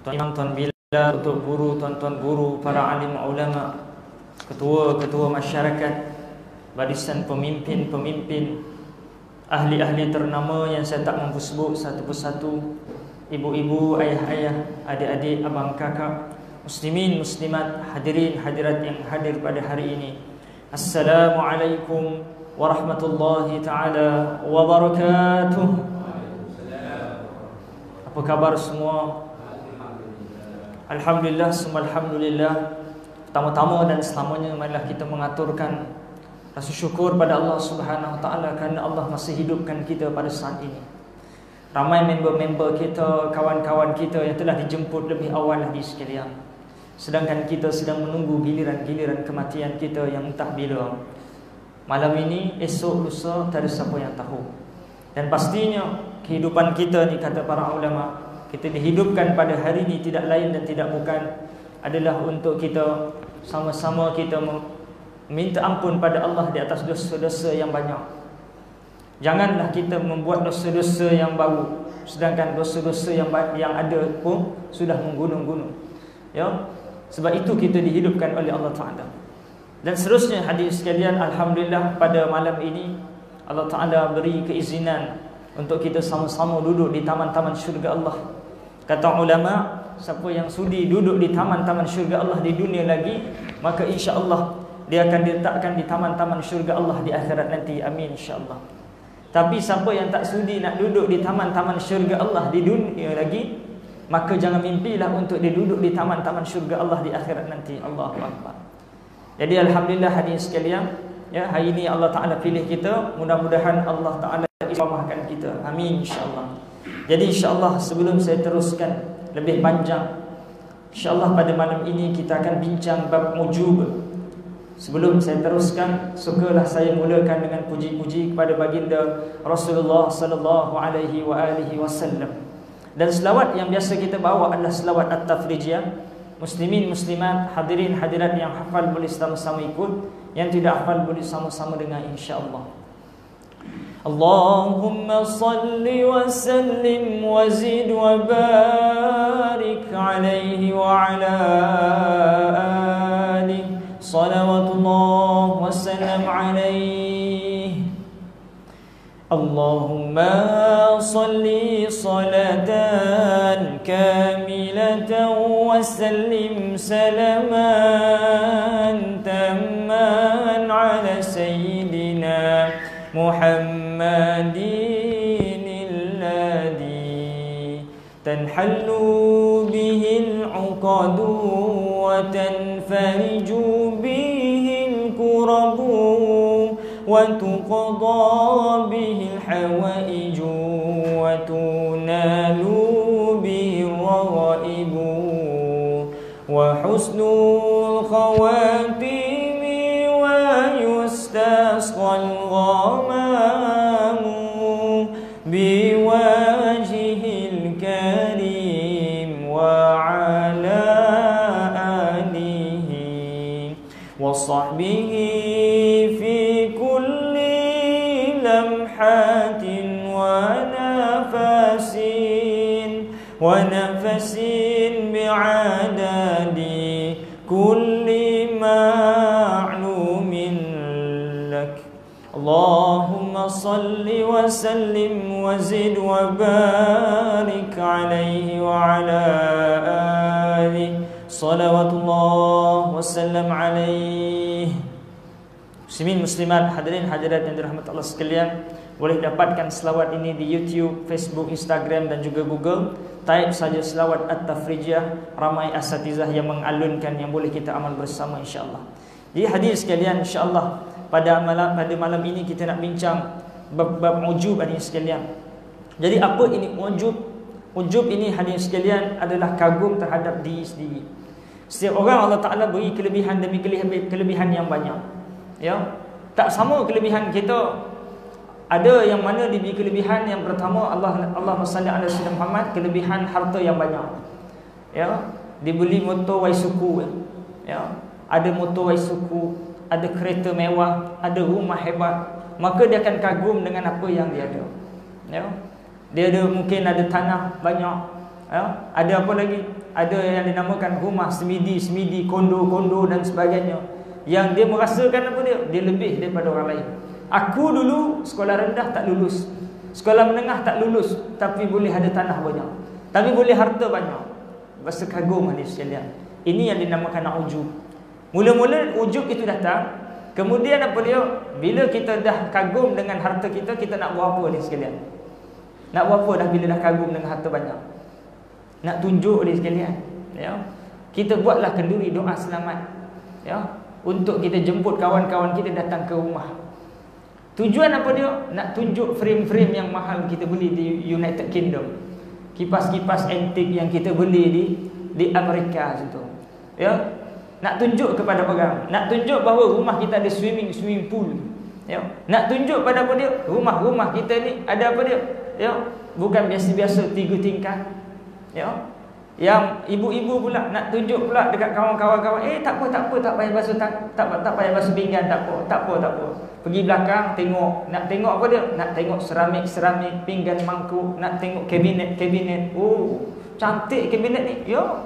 Tuan Imam, Tuan Bilal, untuk guru, tuan-tuan guru, para alim ulama, ketua-ketua masyarakat, barisan pemimpin-pemimpin, ahli-ahli ternama yang saya tak mampu sebut satu persatu, ibu-ibu, ayah-ayah, adik-adik, abang kakak, muslimin, muslimat, hadirin, hadirat yang hadir pada hari ini. Assalamualaikum warahmatullahi ta'ala wabarakatuh. Apa kabar semua? Alhamdulillah, semua alhamdulillah. Pertama-tama dan selamanya marilah kita mengaturkan rasa syukur pada Allah Subhanahu Wa Taala kerana Allah masih hidupkan kita pada saat ini. Ramai member-member kita, kawan-kawan kita yang telah dijemput lebih awal lagi sekalian. Sedangkan kita sedang menunggu giliran-giliran kematian kita yang entah bila. Malam ini, esok, lusa, tak ada siapa yang tahu. Dan pastinya kehidupan kita ni, kata para ulama, kita dihidupkan pada hari ini tidak lain dan tidak bukan adalah untuk kita sama-sama kita minta ampun pada Allah di atas dosa-dosa yang banyak. Janganlah kita membuat dosa-dosa yang baru, sedangkan dosa-dosa yang ada pun sudah menggunung-gunung. Ya, sebab itu kita dihidupkan oleh Allah Taala. Dan seterusnya hadis sekalian, alhamdulillah pada malam ini Allah Taala beri keizinan untuk kita sama-sama duduk di taman-taman syurga Allah. Kata ulama, siapa yang sudi duduk di taman-taman syurga Allah di dunia lagi, maka insya-Allah dia akan diletakkan di taman-taman syurga Allah di akhirat nanti. Amin insya-Allah. Tapi siapa yang tak sudi nak duduk di taman-taman syurga Allah di dunia lagi, maka jangan mimpilah untuk dia duduk di taman-taman syurga Allah di akhirat nanti. Allahu akbar. Jadi alhamdulillah hadirin sekalian, ya, hari ini Allah Taala pilih kita, mudah-mudahan Allah Taala istiqamahkan kita. Amin insya-Allah. Jadi insya-Allah sebelum saya teruskan lebih panjang, insya-Allah pada malam ini kita akan bincang bab ujub. Sebelum saya teruskan, sukalah saya mulakan dengan puji-puji kepada baginda Rasulullah sallallahu alaihi wasallam. Dan selawat yang biasa kita bawa adalah selawat at-tafrijiyah. Muslimin, muslimat, hadirin, hadirat yang hafal boleh sama-sama ikut, yang tidak hafal boleh sama-sama dengar insya-Allah. Allahumma salli wa sallim wa zid wa barik alaihi wa ala alihi salawatullah wa salam alaihi. Allahumma salli salatan kamilatan wa sallim salaman tamman ala sayyidina Muhammadin alladhi tanhallu bihi al-uqadu wa tanfariju bihi al-kurabu wa tuqada bihi al-hawaiju wa tunalu bihi al-ghaibu wa husnul khawatimi wa yustasqa biwajhil karim wa ala alihi wa sahbihi fi kulli lamhatin wa nafasin bi'adadi kulli ma'lumin lak. Allahumma salli wa sallim wa zid wa barik alaihi wa ala alihi salawatullah wa sallam alaihi. Muslimin, muslimat, hadirin, hadirat yang dirahmati Allah sekalian, boleh dapatkan selawat ini di YouTube, Facebook, Instagram dan juga Google. Type saja selawat at-tafrijiyah, ramai asatizah yang mengalunkan yang boleh kita amal bersama insya-Allah. Jadi hadirin sekalian, insya-Allah pada malam ini kita nak bincang bab ujub hadirin sekalian. Jadi apa ini ujub? Ujub ini hadirin sekalian adalah kagum terhadap diri sendiri. Setiap orang Allah Taala beri kelebihan demi kelebihan yang banyak. Ya, tak sama kelebihan kita. Ada yang mana diberi kelebihan yang pertama, Allahumma salli ala sayyidina Muhammad, kelebihan harta yang banyak. Ya, dibeli motor Waisuku. Ya, ada motor Waisuku, ada kereta mewah, ada rumah hebat, maka dia akan kagum dengan apa yang dia ada. Ya, dia ada mungkin ada tanah banyak, Ada apa lagi? Ada yang dinamakan rumah semidi, kondo dan sebagainya, yang dia merasakan apa dia lebih daripada orang lain. Aku dulu sekolah rendah tak lulus, sekolah menengah tak lulus, tapi boleh ada tanah banyak, tapi boleh harta banyak. Rasa kagum hadis sekalian. Ini yang dinamakan ujub. Mula-mula ujub itu datang, kemudian apa dia? Bila kita dah kagum dengan harta kita, kita nak buat apa ni sekalian? Nak buat apa dah bila dah kagum dengan harta banyak? Nak tunjuk ni sekalian, ya. Kita buatlah kenduri doa selamat, ya, untuk kita jemput kawan-kawan kita datang ke rumah. Tujuan apa dia? Nak tunjuk frame-frame yang mahal kita beli di United Kingdom, kipas-kipas antik yang kita beli di Amerika situ, ya. Nak tunjuk kepada orang, nak tunjuk bahawa rumah kita ada swimming pool, ya. Nak tunjuk pada apa dia? Rumah-rumah kita ni ada apa dia? Ya, bukan biasa-biasa 3 tingkat, ya. Yang ibu-ibu pula nak tunjuk pula dekat kawan-kawan, tak payah basuh tak payah basuh pinggan, tak apa. Pergi belakang tengok, nak tengok apa dia? Nak tengok seramik, pinggan mangkuk, nak tengok kabinet. Oh, cantik kabinet ni. Ya.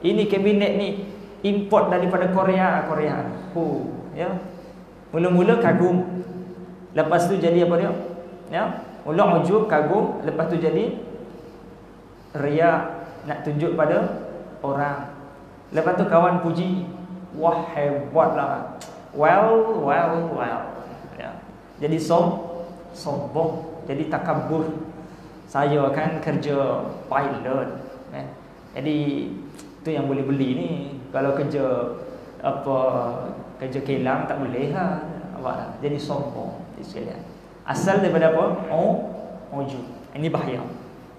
Ini kabinet ni import daripada Korea. Oh, ya. Mula-mula kagum. Lepas tu jadi apa dia? Ya. Mula ujub, kagum, lepas tu jadi riya, nak tunjuk pada orang. Lepas tu kawan puji, wah hebatlah. Well. Ya. Jadi sombong, jadi takabur. Saya kan kerja pilot, jadi tu yang boleh beli ni. Kalau kerja kilang tak boleh lah. Jadi sombong sekalian. Asal daripada apa? Ujub. Ini bahaya.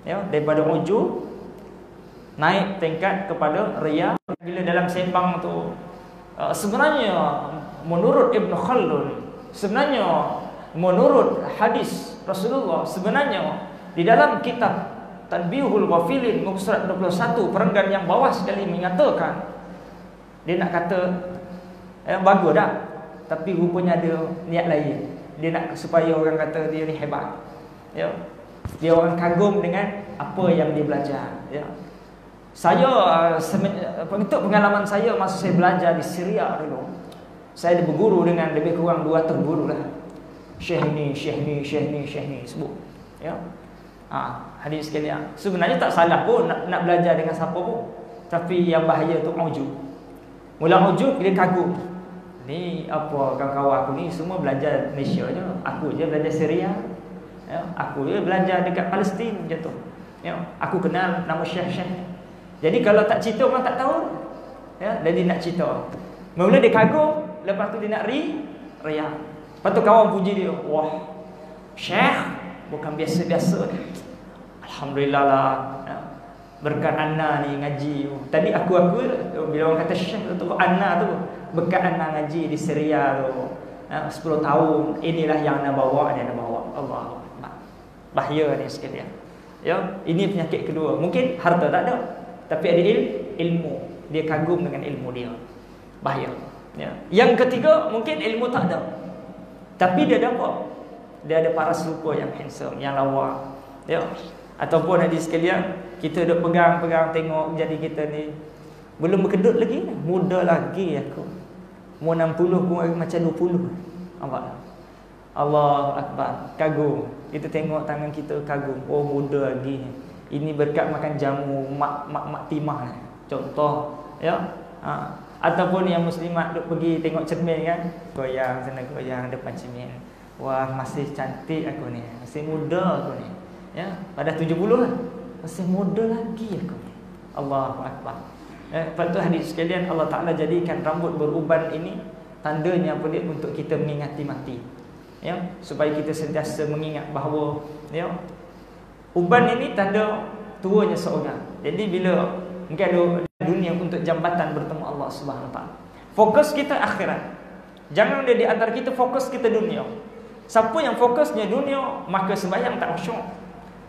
Ya, daripada ujub naik tingkat kepada riya. Bila dalam sembang tu sebenarnya menurut Ibn Khaldun, sebenarnya menurut hadis Rasulullah, sebenarnya di dalam kitab Tanbihul Ghafilin muka surat 21 perenggan yang bawah sekali mengatakan, dia nak kata bagus dah, tapi rupanya ada niat lain. Dia nak supaya orang kata dia ni hebat, ya. Dia orang kagum dengan apa yang dia belajar, ya. Saya untuk pengalaman saya masa saya belajar di Syria dulu, saya ada berguru dengan lebih kurang 200 guru lah. Syekh ni sebut, ya. Hadis sekalian, sebenarnya tak salah pun nak belajar dengan siapa pun, tapi yang bahaya tu ujub. Mula ujub dia kagum. Ni apa kawan-kawan aku ni semua belajar Malaysia je, aku je belajar Syria, ya. Aku je belajar dekat Palestin macam tu, ya. Aku kenal nama syekh. Jadi kalau tak cerita orang tak tahu, ya. Jadi nak cerita, mula dia kagum, lepas tu dia nak riya. Lepas tu kawan puji dia, wah syekh bukan biasa-biasa ni. Alhamdulillah lah, ya. Berkat Anna ni ngaji. Tadi aku bila orang kata syekh tu Anna tu, berkat Anna ngaji di Syria tu, 10 tahun. Inilah yang Anna bawa. Allah, bahaya ni sekalian, ya. Ini penyakit kedua. Mungkin harta tak ada, tapi ada ilmu. Dia kagum dengan ilmu dia, bahaya, ya. Yang ketiga, mungkin ilmu tak ada, tapi dia ada apa? Dia ada paras rupa yang handsome, yang lawa, ya. Ataupun hadis sekalian, kita duk pegang tengok, jadi kita ni belum berkedut lagi, muda lagi aku. Umur 60 pun macam 20. Nampak? Allahu Akbar, kagum. Kita tengok tangan kita kagum. Oh, muda lagi. Ini berkat makan jamu mak timah, contoh, ya. Ataupun yang muslimat duk pergi tengok cermin kan, goyang sana goyang depan cermin. Wah, masih cantik aku ni, masih muda aku ni, ya. Pada 70 lah, masih muda lagi aku ni. Allahu Akbar. Lepas tu hadis sekalian, Allah Ta'ala jadikan rambut beruban ini tandanya apa dia? Untuk kita mengingati mati, ya. Supaya kita sentiasa mengingat bahawa, ya, uban ini tanda tuanya seorang. Jadi bila mungkin ada dunia untuk jambatan bertemu Allah Subhanahu Wa Ta'ala, fokus kita akhirat. Jangan dia di antara kita fokus kita dunia. Siapa yang fokusnya dunia, maka sembahyang tak khusyuk,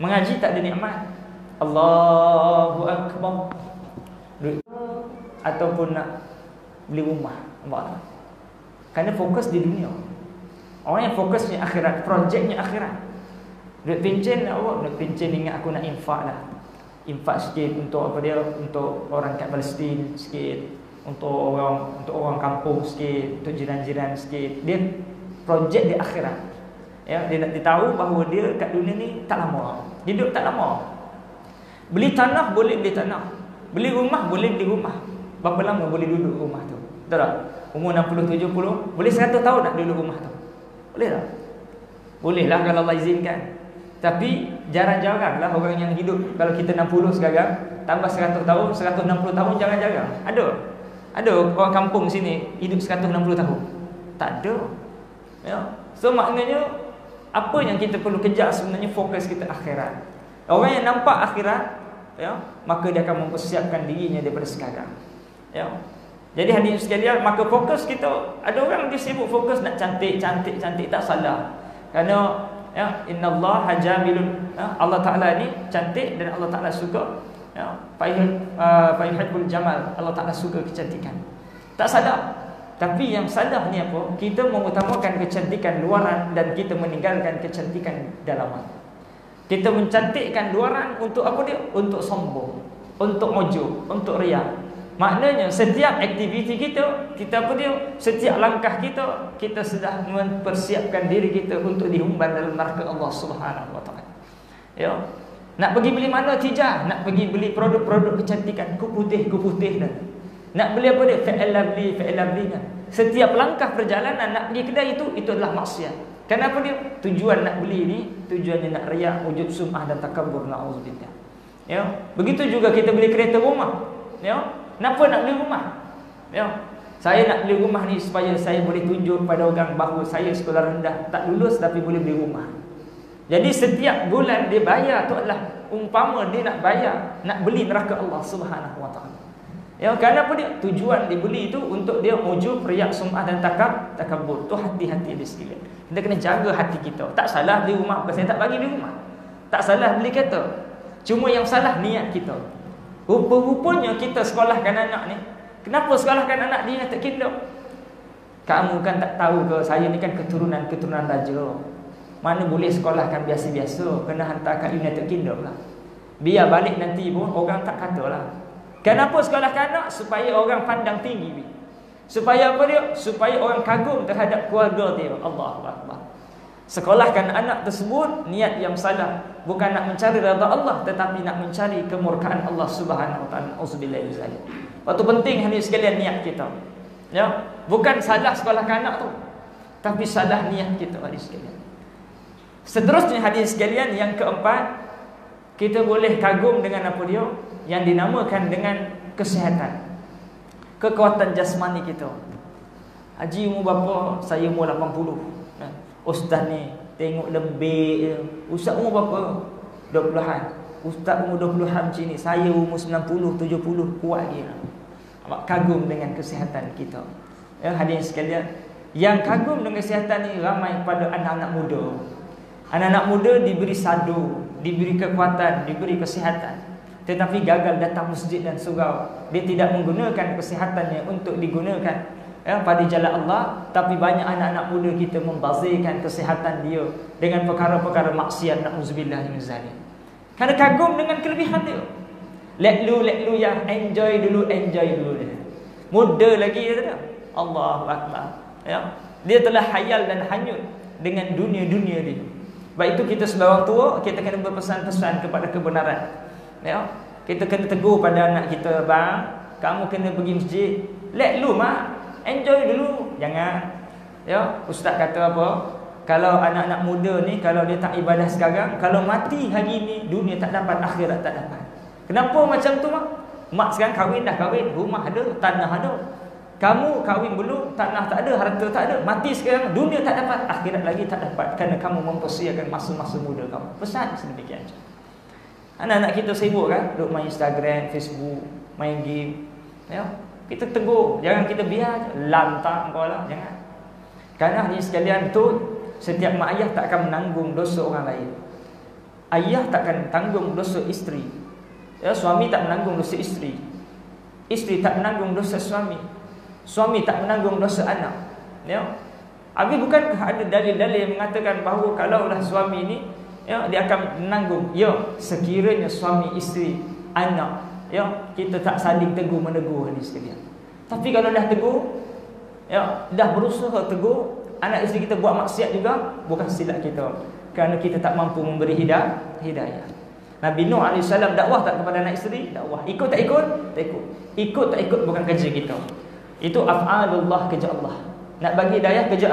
mengaji tak ada nikmat. Allahu Akbar, ataupun nak beli rumah, nampak tak? Kerana fokus di dunia. Orang yang fokusnya akhirat, projeknya akhirat. Duit pincin awak, duit pincin ingat aku nak infak dah. infak sikit untuk apa dia, untuk orang kat Palestin sikit, untuk orang kampung sikit, untuk jiran-jiran sikit. Dia projek di akhirat. Ya, dia tahu bahawa dia kat dunia ni tak lama. Hidup tak lama. Beli tanah boleh beli tanah. Beli rumah boleh beli rumah. Berapa lama boleh duduk rumah tu? Betul tak? Umur 60, 70, boleh 100 tahun nak duduk rumah tu? Boleh tak? Boleh lah kalau Allah izinkan. Tapi jarang-jarang lah orang yang hidup. Kalau kita 60 sekarang, tambah 100 tahun, 160 tahun, jarang-jarang. Ada orang kampung sini hidup 160 tahun? Tak ada. Ya. So maknanya apa yang kita perlu kejar sebenarnya, fokus kita akhirat. Orang yang nampak akhirat, ya, maka dia akan mempersiapkan dirinya daripada sekarang. Ya. Jadi hadirin sekalian, maka fokus kita, ada orang dia sibuk fokus nak cantik, tak salah. Kerana ya, innallaha jamilun, ya, Allah Taala ni cantik dan Allah Taala suka, ya, fa yuhibbul jamal, Allah Taala suka kecantikan. Tak salah. Tapi yang salah ni apa? Kita mengutamakan kecantikan luaran dan kita meninggalkan kecantikan dalaman. Kita mencantikkan luaran untuk apa dia? Untuk sombong, untuk ujub, untuk riya. Maknanya setiap aktiviti kita apa dia? Setiap langkah kita sudah mempersiapkan diri kita untuk dihumban dalam neraka Allah Subhanahu wa taala. Ya. Nak pergi beli mana tijah, nak pergi beli produk-produk kecantikan, ku putih dah. Nak beli apa dia? Fa'il lovely kan. Setiap langkah perjalanan nak pergi kedai itu adalah maksiat. Kenapa dia? Tujuan nak beli ni, tujuannya nak riak, ujub, sum'ah dan takabbur, na'udzubillah. Ya. Begitu juga kita beli kereta rumah. Ya. Kenapa nak beli rumah? Ya. Saya nak beli rumah ni supaya saya boleh tunjuk pada orang bahawa saya sekolah rendah, tak lulus tapi boleh beli rumah. Jadi setiap bulan dia bayar tu adalah umpama dia nak bayar, nak beli neraka Allah Subhanahu wa taala. Ya, kenapa dia? Tujuan dibeli itu untuk dia ujub, riak, sum'ah dan takabbur. Tu hati-hati dia sekalian. Kita kena jaga hati kita. Tak salah beli rumah, bukan saya tak bagi beli rumah. Tak salah beli kereta. Cuma yang salah niat kita. Rupa-rupanya kita sekolahkan anak ni. Kenapa sekolahkan anak dia tak kindok? Kamu kan tak tahu ke saya ni kan keturunan raja. Mana boleh sekolahkan biasa-biasa, kena hantar kat United Kingdom lah. Biar balik nanti pun orang tak katalah. Kenapa sekolahkan anak? Supaya orang pandang tinggi. Supaya apa dia? Supaya orang kagum terhadap keluarga dia. Allahu Akbar. Sekolahkan anak tersebut niat yang salah, bukan nak mencari redha Allah, tetapi nak mencari kemurkaan Allah Subhanahu wa taala. Auzubillahi min zalik. Waktu penting hadirin sekalian niat kita. Ya, bukan salah sekolahkan anak tu, tapi salah niat kita hadirin sekalian. Seterusnya hadirin sekalian, yang keempat, kita boleh kagum dengan apa dia? Yang dinamakan dengan kesihatan, kekuatan jasmani kita. Haji umur berapa? Saya umur 80. Ustaz ni tengok lembik. Ustaz umur berapa? 20-an. Ustaz umur 20-an macam ni. Saya umur 90, 70, kuat dia. Kagum dengan kesihatan kita. Ya, hadirin sekalian, yang kagum dengan kesihatan ni ramai pada anak-anak muda. Anak-anak muda diberi sadu, diberi kekuatan, diberi kesihatan, tetapi gagal datang masjid dan surau. Dia tidak menggunakan kesihatannya untuk digunakan, ya, pada jalan Allah. Tapi banyak anak-anak muda kita membazirkan kesihatan dia dengan perkara-perkara maksiat, na'udzubillah min zalik. Kerana kagum dengan kelebihan dia. Let lu ya, enjoy dulu dia. Muda lagi dia tak? Allahu Akbar. Ya. Dia telah hayal dan hanyut dengan dunia-dunia dia. Baik itu kita sebagai orang tua, kita kena berpesan-pesan kepada kebenaran. Ya. Kita kena tegur pada anak kita, bang, kamu kena pergi masjid. Let lu mak, enjoy dulu. Jangan. Ya, ustaz kata apa? Kalau anak-anak muda ni, kalau dia tak ibadah sekarang, kalau mati hari ni, dunia tak dapat, akhirat tak dapat. Kenapa macam tu mak? Mak sekarang kahwin dah kahwin, rumah ada, tanah ada. Kamu kahwin belum, tanah tak ada, harta tak ada. Mati sekarang, dunia tak dapat, akhirat lagi tak dapat. Kerana kamu mempersiakan masa-masa muda kamu. Pesan sedemikian. Anak-anak kita sibuk kan, duk main Instagram, Facebook, main game. Ya, kita tegur, jangan kita biar lantak kau lah, jangan. Kerana ni sekalian betul, setiap mak ayah tak akan menanggung dosa orang lain. Ayah tak akan tanggung dosa isteri. Ya, suami tak menanggung dosa isteri. Isteri tak menanggung dosa suami. Suami tak menanggung dosa anak. Ya. Habis bukankah ada dalil-dalil yang mengatakan bahawa kalaulah suami ini, ya, dia akan menanggung. Ya, sekiranya suami isteri anak, ya, kita tak saling tegur menegur hadis sekalian. Tapi kalau dah tegur, ya, dah berusaha tegur, anak isteri kita buat maksiat juga, bukan silap kita, kerana kita tak mampu memberi hidayah. Nabi Nuh AS dakwah tak kepada anak isteri? Dakwah. Ikut tak ikut? Tak ikut. Ikut tak ikut bukan kerja kita. Itu af'alullah, kerja Allah. Nak bagi hidayah, kerja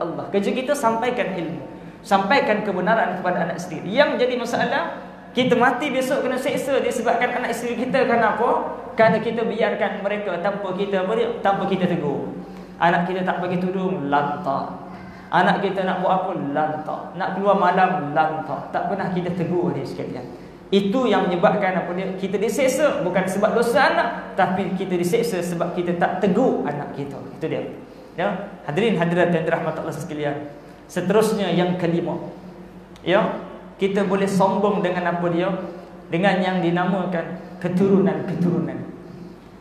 Allah. Kerja kita sampaikan ilmu, sampaikan kebenaran kepada anak isteri. Yang jadi masalah, kita mati besok kena seksa disebabkan anak isteri kita. Kerana apa? Kerana kita biarkan mereka tanpa kita tegur. Anak kita tak bagi tudung, lantak. Anak kita nak buat apa, lantak. Nak keluar malam, lantak. Tak pernah kita tegur dia sekalian. Itu yang menyebabkan apa dia, kita diseksa bukan sebab dosa anak, tapi kita diseksa sebab kita tak tegur anak kita. Itu dia. Ya, hadirin hadirat yang dirahmati Allah sekalian. Seterusnya yang kelima. Ya, kita boleh sombong dengan apa dia? Dengan yang dinamakan keturunan-keturunan.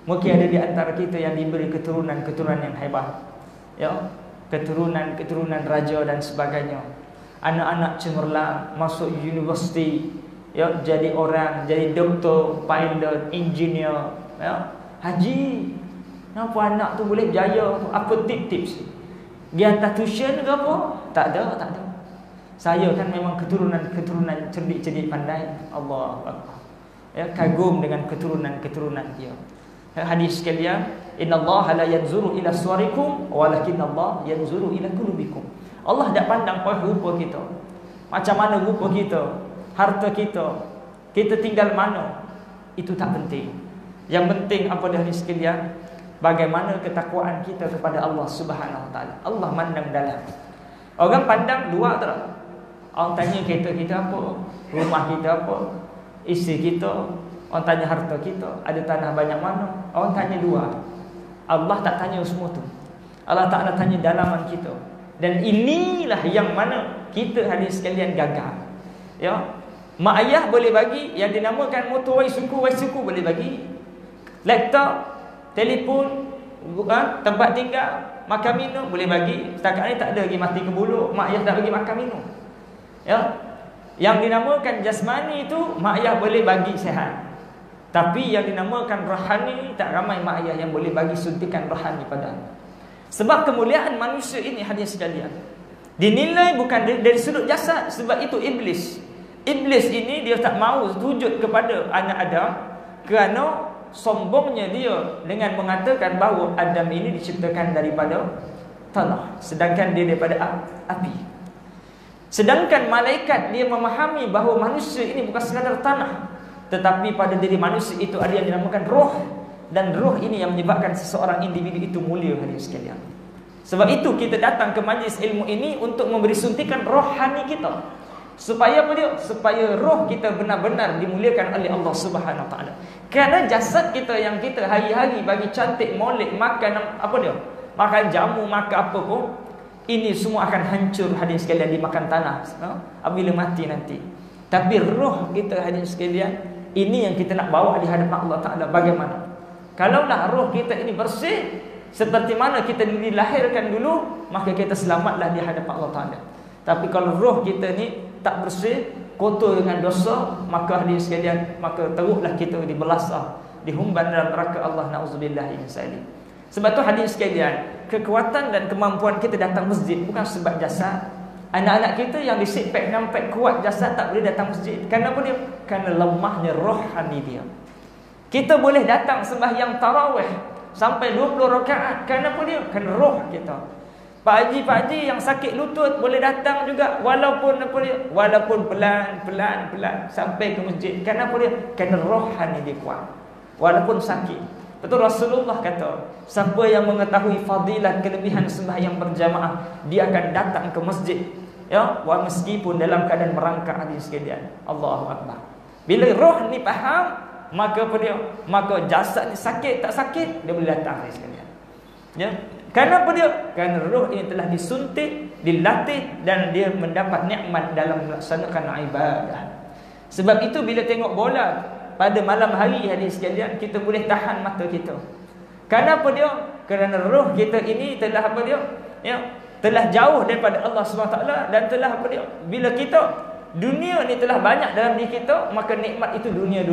Mungkin ada di antara kita yang diberi keturunan-keturunan yang hebat. Ya, keturunan-keturunan raja dan sebagainya. Anak-anak cemerlang masuk universiti, ya, jadi orang, jadi doktor, pilot, engineer, ya, haji. Kenapa anak tu boleh berjaya? Apa tips-tips? Dia hantar tuition ke apa? Tak ada. Saya kan memang keturunan cerdik-cerdik pandai. Allah Akbar. Ya, kagum dengan keturunan dia. Hadis sekalian, innallaha la yanzuru ila suwarikum walakinnallaha yanzuru ila qulubikum. Allah tak pandang pada rupa kita. Macam mana rupa kita, harta kita tinggal mana, itu tak penting. Yang penting apa dah sekalian, bagaimana ketakwaan kita kepada Allah Subhanahu Wa Taala. Allah mandang dalam. Orang pandang dua tak. Orang tanya kereta kita apa, rumah kita apa, isteri kita. Orang tanya harta kita, ada tanah banyak mana. Orang tanya dua. Allah tak tanya semua tu. Allah Ta'ala tanya dalaman kita. Dan inilah yang mana kita hadis sekalian gagal. Ya, mak ayah boleh bagi yang dinamakan motor suku boleh bagi. Laptop, telefon, tempat tinggal, makan minum boleh bagi. Setakat ni tak ada lagi mati ke bulu, mak ayah tak bagi makan minum. Ya, yang dinamakan jasmani itu mak ayah boleh bagi sehat. Tapi yang dinamakan rohani, tak ramai mak ayah yang boleh bagi suntikan rohani pada anak. Sebab kemuliaan manusia ini hadis sekalian, dinilai bukan dari sudut jasad. Sebab itu iblis ini dia tak mahu sujud kepada anak Adam kerana sombongnya dia dengan mengatakan bahawa Adam ini diciptakan daripada tanah, sedangkan dia daripada api. Sedangkan malaikat dia memahami bahawa manusia ini bukan sekadar tanah, tetapi pada diri manusia itu ada yang dinamakan roh. Dan roh ini yang menyebabkan seseorang individu itu mulia hadirin sekalian. Sebab itu kita datang ke majlis ilmu ini untuk memberi suntikan rohani kita. Supaya apa dia? Supaya roh kita benar-benar dimuliakan oleh Allah Subhanahu Wa Taala. Kerana jasad kita yang kita hari-hari bagi cantik, molek, makan apa dia? Makan jamu, makan apa pun, ini semua akan hancur hadirin sekalian dimakan tanah apabila mati nanti. Tapi roh kita hadirin sekalian, ini yang kita nak bawa di hadapan Allah Ta'ala. Bagaimana? Kalaulah roh kita ini bersih seperti mana kita dilahirkan dulu, maka kita selamatlah di hadapan Allah Ta'ala. Tapi kalau roh kita ni tak bersih, kotor dengan dosa, maka hadirin sekalian, maka teruklah kita dibelasah, dihumban dalam neraka Allah, na'udzubillah min zalik. Sebab tu hadirin sekalian, kekuatan dan kemampuan kita datang masjid bukan sebab jasad. Anak-anak kita yang di six pack, 6 pack kuat jasad tak boleh datang masjid. Kenapa dia? Kerana lemahnya rohani dia. Kita boleh datang sembahyang tarawih sampai 20 rakaat. Kenapa dia? Kerana roh kita. Pak Haji yang sakit lutut boleh datang juga walaupun apa dia? Walaupun pelan sampai ke masjid. Kenapa dia? Kerana rohani dia kuat. Walaupun sakit. Betul Rasulullah kata, siapa yang mengetahui fadilah kelebihan sembahyang berjamaah, dia akan datang ke masjid. Ya, meskipun dalam keadaan merangkak hadirin sekalian. Allahu Akbar. Bila roh ni faham, maka apa dia? Maka jasad ni sakit tak sakit, dia boleh datang hadirin sekalian. Ya. Kenapa dia? Kerana roh ini telah disuntik, dilatih, dan dia mendapat nikmat dalam melaksanakan ibadah. Sebab itu bila tengok bola pada malam hari hadirin sekalian, kita boleh tahan mata kita. Kenapa dia? Kerana roh kita ini telah apa dia? Ya, telah jauh daripada Allah SWT, dan telah apa dia? Bila kita dunia ni telah banyak dalam diri kita, maka nikmat itu dunia.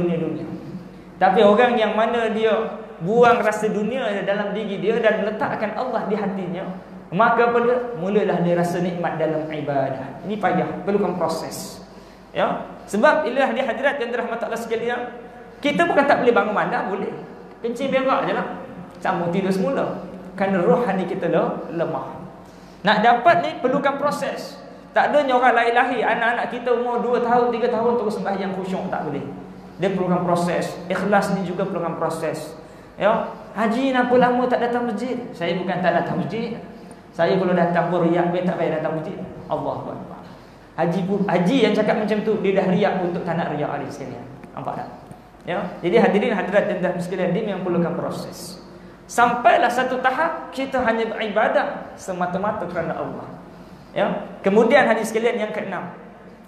Tapi orang yang mana dia buang rasa dunia dalam diri dia dan letakkan Allah di hatinya, maka pada mulalah dia rasa nikmat dalam ibadah. Ini payah, perlukan proses. Ya, sebab ilah di hadirat yang dirahmati Allah sekalian, kita bukan tak boleh bangun malam, boleh. Kencing berak je lah, sambung tidur semula. Kerana rohani kita lemah. Nak dapat ni perlukan proses. Tak adanya orang lahir-lahir anak-anak kita umur 2 tahun, 3 tahun terus sembahyang khusyuk, tak boleh. Dia perlukan proses. Ikhlas ni juga perlukan proses. Ya, haji kenapa lama tak datang masjid? Saya bukan tak datang masjid. Saya kalau datang pun riak, biar tak payah datang masjid. Allahu Akbar. Haji yang cakap macam tu, dia dah riak untuk tak nak riak hari sekalian. Nampak tak? Ya, jadi hadirin hadirat dan sekalian, dia memang perlukan proses. Sampailah satu tahap kita hanya beribadah semata-mata kerana Allah. Ya, kemudian hadirin sekalian yang keenam.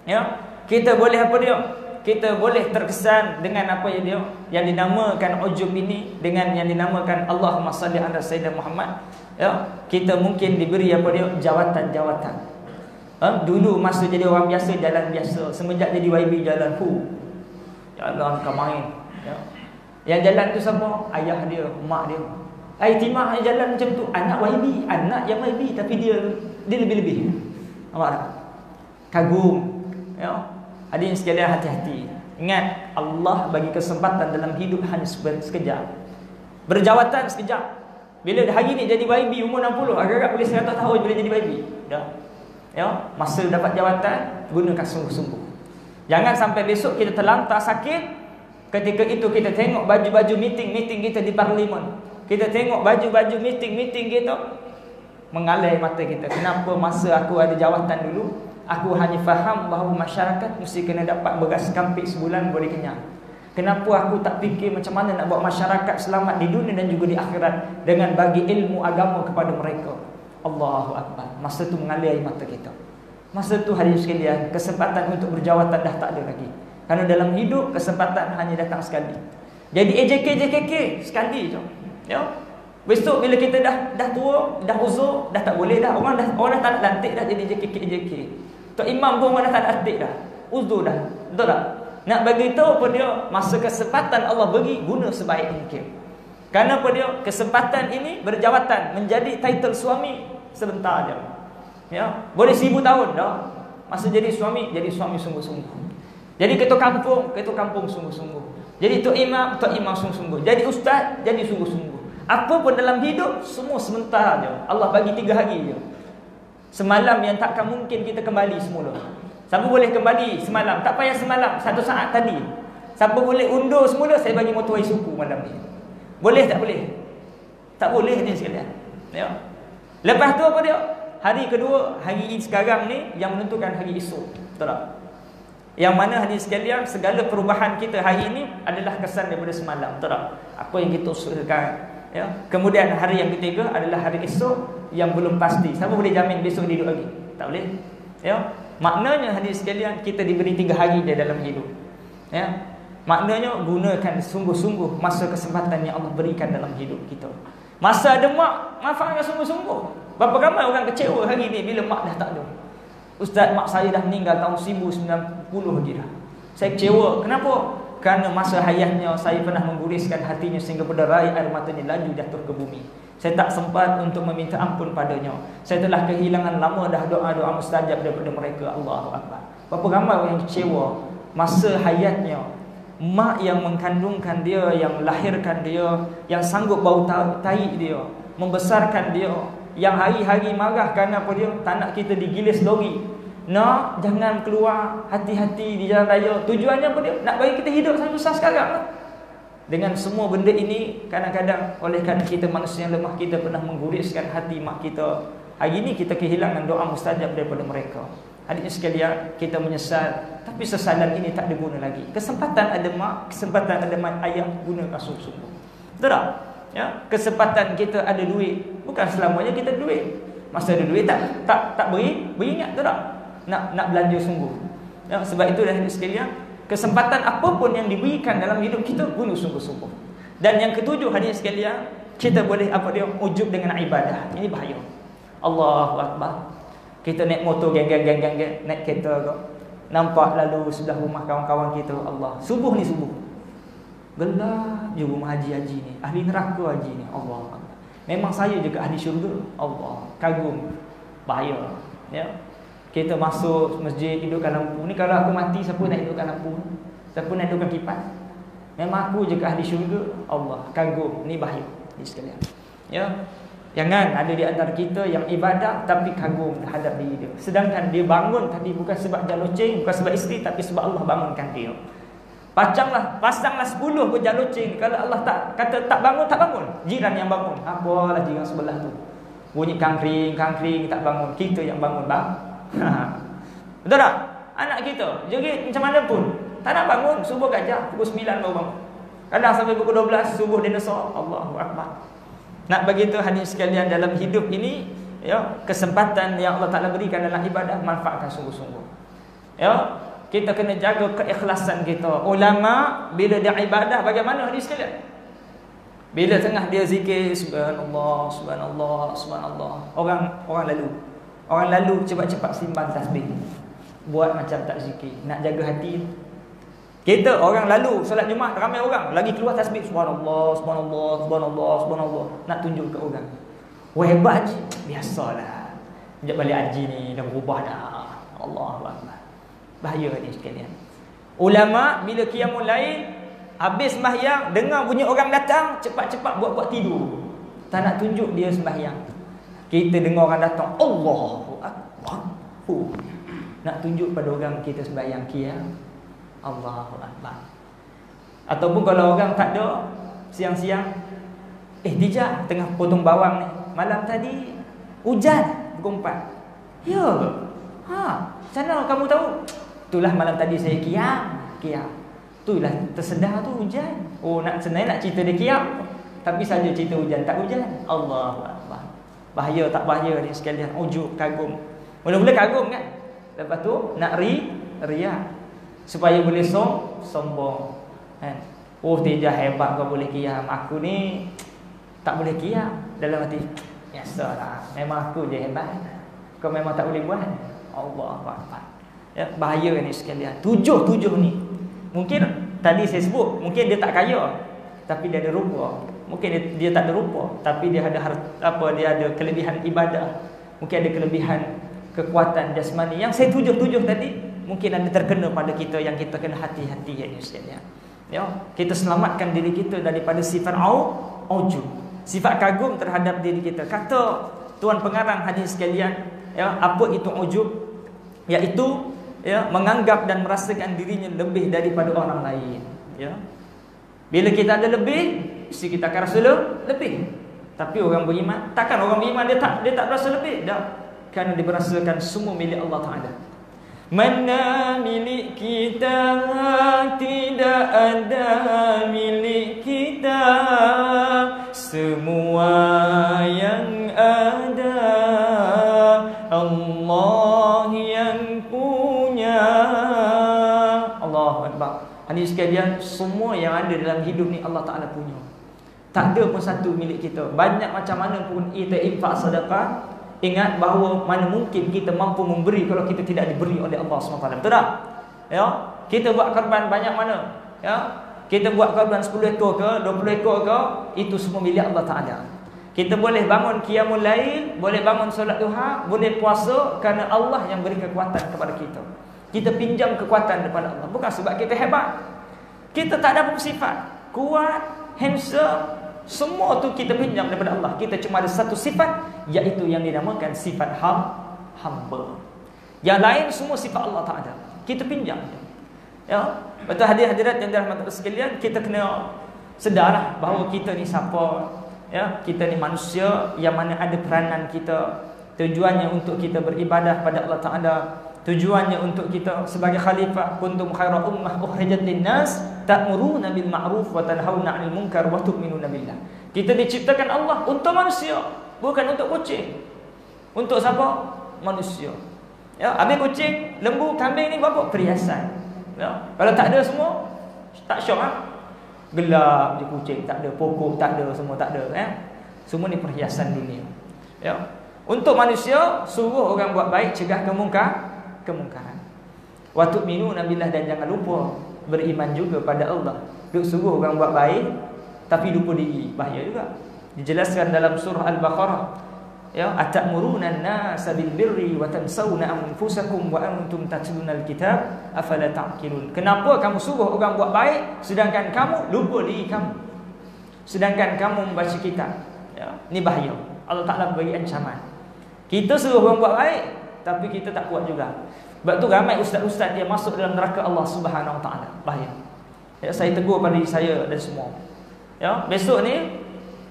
Ya, kita boleh apa dia? Kita boleh terkesan dengan apa yang dinamakan ujub ini, dengan yang dinamakan Allahumma salli ala Sayyidina Muhammad. Ya, kita mungkin diberi apa dia? Jawatan-jawatan. Dulu masa jadi orang biasa, jalan biasa. Semenjak jadi YB, jalan jalan kau main. Ya. Yang jalan tu siapa? Ayah dia, mak dia. Timah yang jalan macam tu, anak YB, anak yang YB, tapi dia lebih-lebih. Nampak tak? Kagum. Ya. Hadirin sekalian, hati-hati. Ingat, Allah bagi kesempatan dalam hidup hanya sekejap. Berjawatan sekejap. Bila hari ni jadi YB umur 60, agak-agak boleh 100 tahun bila jadi YB. Dah. Ya, masa dapat jawatan, gunakan sungguh-sungguh. Jangan sampai besok kita terlantar sakit, ketika itu kita tengok baju-baju meeting kita di parlimen. Kita tengok baju-baju meeting kita, mengalai mata kita. Kenapa masa aku ada jawatan dulu, aku hanya faham bahawa masyarakat mesti kena dapat beras kampik sebulan boleh kenyang. Kenapa aku tak fikir macam mana nak buat masyarakat selamat di dunia dan juga di akhirat dengan bagi ilmu agama kepada mereka. Allahu Akbar. Masa tu mengalir air mata kita. Masa tu hadirin sekalian, kesempatan untuk berjawatan dah tak ada lagi. Kerana dalam hidup kesempatan hanya datang sekali. Jadi JKK sekali je. Ya. Besok bila kita dah tua, dah uzur, dah tak boleh dah. Orang dah tak nak lantik dah jadi JKK. Tok Imam pun orang dah tak nak lantik dah. Uzur dah. Betul tak? Nak bagi tahu apa dia, masa kesempatan Allah bagi, guna sebaik mungkin. Kerana apa dia? Kesempatan ini berjawatan, menjadi title suami sebentar je. Ya, boleh 1000 tahun dah. Masa jadi suami sungguh-sungguh. Jadi ketua kampung sungguh-sungguh. Jadi tok imam sungguh-sungguh. Jadi ustaz, jadi sungguh-sungguh. Apa pun dalam hidup semua sebentar je. Allah bagi 3 hari je. Semalam yang takkan mungkin kita kembali semula. Siapa boleh kembali semalam? Tak payah semalam, 1 saat tadi. Siapa boleh undur semula, saya bagi motor suku malam ni. Boleh tak boleh? Tak boleh ni sekalian. Ya. Lepas tu apa dia? Hari kedua, hari sekarang ni yang menentukan hari esok. Betul tak? Yang mana hari sekalian, segala perubahan kita hari ini adalah kesan daripada semalam. Betul tak? Apa yang kita usahakan. Ya. Kemudian hari yang ketiga adalah hari esok yang belum pasti. Siapa boleh jamin besok dia hidup lagi? Tak boleh. Ya. Maknanya hadis sekalian, kita diberi 3 hari dia dalam hidup. Ya. Maknanya gunakan sungguh-sungguh masa kesempatan yang Allah berikan dalam hidup kita. Masa ada mak, manfaatkan sungguh-sungguh. Berapa ramai orang kecewa hari ni bila mak dah tak ada. Ustaz, mak saya dah meninggal tahun 1990 lagi dah. Saya kecewa. Kenapa? Kerana masa hayatnya saya pernah mengguriskan hatinya sehingga berderai air matanya laju jatuh ke bumi. Saya tak sempat untuk meminta ampun padanya. Saya telah kehilangan lama dah doa-doa mustajab daripada mereka. Allahu Akbar. Berapa ramai orang yang kecewa masa hayatnya. Mak yang mengkandungkan dia, yang melahirkan dia, yang sanggup bau tahi dia, membesarkan dia, yang hari-hari marah kerana apa dia? Tak nak kita digilis lori. Nak, jangan keluar, hati-hati di jalan raya. Tujuannya apa dia? Nak bagi kita hidup sampai besar sekarang lah. Dengan semua benda ini, kadang-kadang oleh kerana kita manusia yang lemah, kita pernah mengguriskan hati mak kita. Hari ini kita kehilangan doa mustajab daripada mereka. Hadirin sekalian, kita menyesal, tapi sesalan ini tak ada guna lagi. Kesempatan ada mak, kesempatan ada mak ayah, gunakan sungguh-sungguh. Betul tak? Ya, kesempatan kita ada duit, bukan selamanya kita ada duit. Masa ada duit tak beringat, betul tak? Nak belanja sungguh. Ya, sebab itu hadirin sekalian, kesempatan apapun yang diberikan dalam hidup kita, guna sungguh-sungguh. Dan yang ketujuh hadirin sekalian, kita boleh apa dia? Ujub dengan ibadah. Ini bahaya. Allahu Akbar. Kita naik motor geng-geng, naik kereta ke, nampak lalu sebelah rumah kawan-kawan kita, Allah. Subuh ni subuh. Gelap je rumah haji-haji ni, ahli neraka haji ni. Allah. Memang saya juga ahli syurga. Allah, kagum. Bahaya. Ya. Kita masuk masjid hidupkan lampu. Ni kalau aku mati, siapa nak hidupkan lampu? Siapa nak hidupkan kipas? Memang aku juga ahli syurga. Allah, kagum. Ni bahaya ni sekalian. Ya. Jangan ada di antara kita yang ibadah tapi kagum terhadap diri dia. Sedangkan dia bangun tadi bukan sebab jaloceng, bukan sebab isteri, tapi sebab Allah bangunkan dia. Pasanglah 10 pun jaloceng. Kalau Allah tak kata tak bangun, tak bangun. Jiran yang bangun. Apalah jiran sebelah tu. Bunyi kangkring tak bangun. Kita yang bangun, bang. Betul tak? Anak kita jerit macam mana pun tak nak bangun. Subuh gajah pukul 9 baru bangun. Kadang sampai pukul 12 subuh dinosaur. Allahu Akbar. Nak begitu hadis sekalian, dalam hidup ini ya, kesempatan yang Allah Ta'ala berikan dalam ibadah, manfaatkan sungguh-sungguh. Ya, kita kena jaga keikhlasan kita. Ulama bila dia ibadah bagaimana hadis sekalian? Bila tengah dia zikir subhanallah, subhanallah, subhanallah. Orang lalu cepat-cepat simbang tasbih. Buat macam tak zikir, nak jaga hati. Kita orang lalu solat Jumaat ramai orang lagi keluar tasbih subhanallah, subhanallah, subhanallah, subhanallah, nak tunjuk ke orang. Wah, hebat haji. Biasalah. Sejak balik haji ni dah berubah dah. Allahu Akbar. Bahaya ni sekalian. Ulama bila qiyamul lail habis sembahyang, dengar bunyi orang datang, cepat-cepat buat-buat tidur. Tak nak tunjuk dia sembahyang. Kita dengar orang datang, Allahu Akbar. Nak tunjuk pada orang kita sembahyang qiyam. Allahu Akbar. Ataupun kalau orang tak ada, siang-siang Dijak tengah potong bawang ni, malam tadi hujan pukul 4. Ya. Macam mana kamu tahu? Itulah malam tadi saya qiyam. Itulah tersedar tu hujan. Oh, nak senang nak cerita dia qiyam, tapi saja cerita hujan, tak hujan. Allahu Akbar. Bahaya tak bahaya ni sekalian. Ujub, kagum. Mula-mula kagum kan, lepas tu nak riak supaya boleh sombong kan. Oh, Teja hebat kau boleh qiyam, aku ni tak boleh qiyam. Dalam hati, biasalah, memang aku je hebat, kau memang tak boleh buat. Allahu Akbar. Ya, bahaya ni sekalian. Tujuh ni. Mungkin tadi saya sebut, mungkin dia tak kaya tapi dia ada rupa. Mungkin dia tak ada rupa tapi dia ada dia ada kelebihan ibadah. Mungkin ada kelebihan kekuatan jasmani. Yang saya tujuh tadi mungkin ada terkena pada kita, yang kita kena hati-hati ya sekalian. Ya, kita selamatkan diri kita daripada sifat ujub, sifat kagum terhadap diri kita. Kata tuan pengarang hadis sekalian, ya, apa itu ujub? Iaitu ya, menganggap dan merasakan dirinya lebih daripada orang lain. Ya, bila kita ada lebih, mesti kita akan rasa lebih. Tapi orang beriman, takkan orang beriman dia tak rasa lebih dah, kerana dia merasakan semua milik Allah Ta'ala. Mana milik kita, tidak ada milik kita, semua yang ada Allah yang punya. Allahu Akbar. Hadis sekalian, semua yang ada dalam hidup ni Allah Ta'ala punya. Tak ada pun satu milik kita. Banyak macam mana pun kita infak sedekah, ingat bahawa mana mungkin kita mampu memberi kalau kita tidak diberi oleh Allah SWT. Betul tak? Ya, kita buat korban banyak mana? Ya, kita buat korban 10 ekor ke, 20 ekor ke, itu semua milik Allah Ta'ala. Kita boleh bangun qiyamul lail, boleh bangun solat duha, boleh puasa, kerana Allah yang beri kekuatan kepada kita. Kita pinjam kekuatan daripada Allah, bukan sebab kita hebat. Kita tak ada sifat kuat, handsome, semua tu kita pinjam daripada Allah. Kita cuma ada satu sifat, iaitu yang dinamakan sifat hamba. Yang lain semua sifat Allah Ta'ala, kita pinjam. Ya, betul hadirat yang dirahmati Allah sekalian, kita kena sedarlah bahawa kita ni siapa. Ya, kita ni manusia yang mana ada peranan kita. Tujuannya untuk kita beribadah pada Allah Ta'ala. Tujuannya untuk kita sebagai khalifah, kuntum khaira ummah ukhrijat linnas ta'muruna bil ma'ruf wa tanhauna 'anil munkar wa tu'minuna billah. Kita diciptakan Allah untuk manusia, bukan untuk kucing. Untuk siapa? Manusia. Ya, habis kucing, lembu, kambing ni buat apa? Perhiasan. Ya, kalau tak ada semua, tak syok ah. Gelap je kucing, tak ada pokok, tak ada, semua tak ada, semua ni perhiasan dunia. Ya. Untuk manusia, suruh orang buat baik, cegah kemungkaran. Wa tu'minuna billah, dan jangan lupa beriman juga pada Allah. duk suruh orang buat baik tapi lupa diri, bahaya juga. Dijelaskan dalam surah Al-Baqarah, ya, atamuruna an-nasa bil birri wa tansawna anfusakum wa antum tatluna al-kitab afala ta'qilun. Kenapa kamu suruh orang buat baik sedangkan kamu lupa diri kamu, sedangkan kamu membaca kitab? Ya, ni bahaya. Allah Taala bagi ancaman. Kita suruh orang buat baik tapi kita tak buat juga. Sebab tu ramai ustaz-ustaz dia masuk dalam neraka Allah Subhanahu Wa Taala. Bahaya. Ya, saya tegur pada diri saya dan semua. Ya, besok ni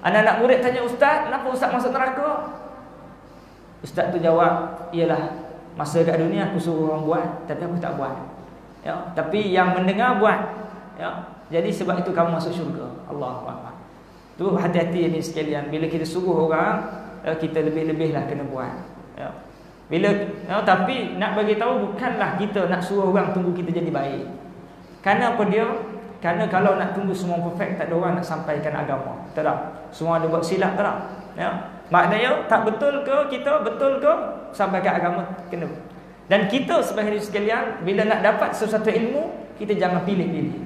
anak-anak murid tanya ustaz, kenapa ustaz masuk neraka? Ustaz tu jawab, iyalah masa kat dunia aku suruh orang buat tapi aku tak buat. Ya, tapi yang mendengar buat. Ya, jadi sebab itu kamu masuk syurga. Allahu Akbar. Tu hati-hati ni sekalian, bila kita suruh orang, kita lebih-lebihlah kena buat. Ya. Bila tapi nak bagi tahu bukanlah kita nak suruh orang tunggu kita jadi baik. Kerana apa dia? Kerana kalau nak tunggu semua perfect, tak ada orang nak sampaikan agama. Tak tak? Semua ada buat silap, tak tak? Ya. Maknanya tak betul ke kita, betul ke sampaikan agama kena. Dan kita sebagai sekalian, bila nak dapat sesuatu ilmu, kita jangan pilih-pilih.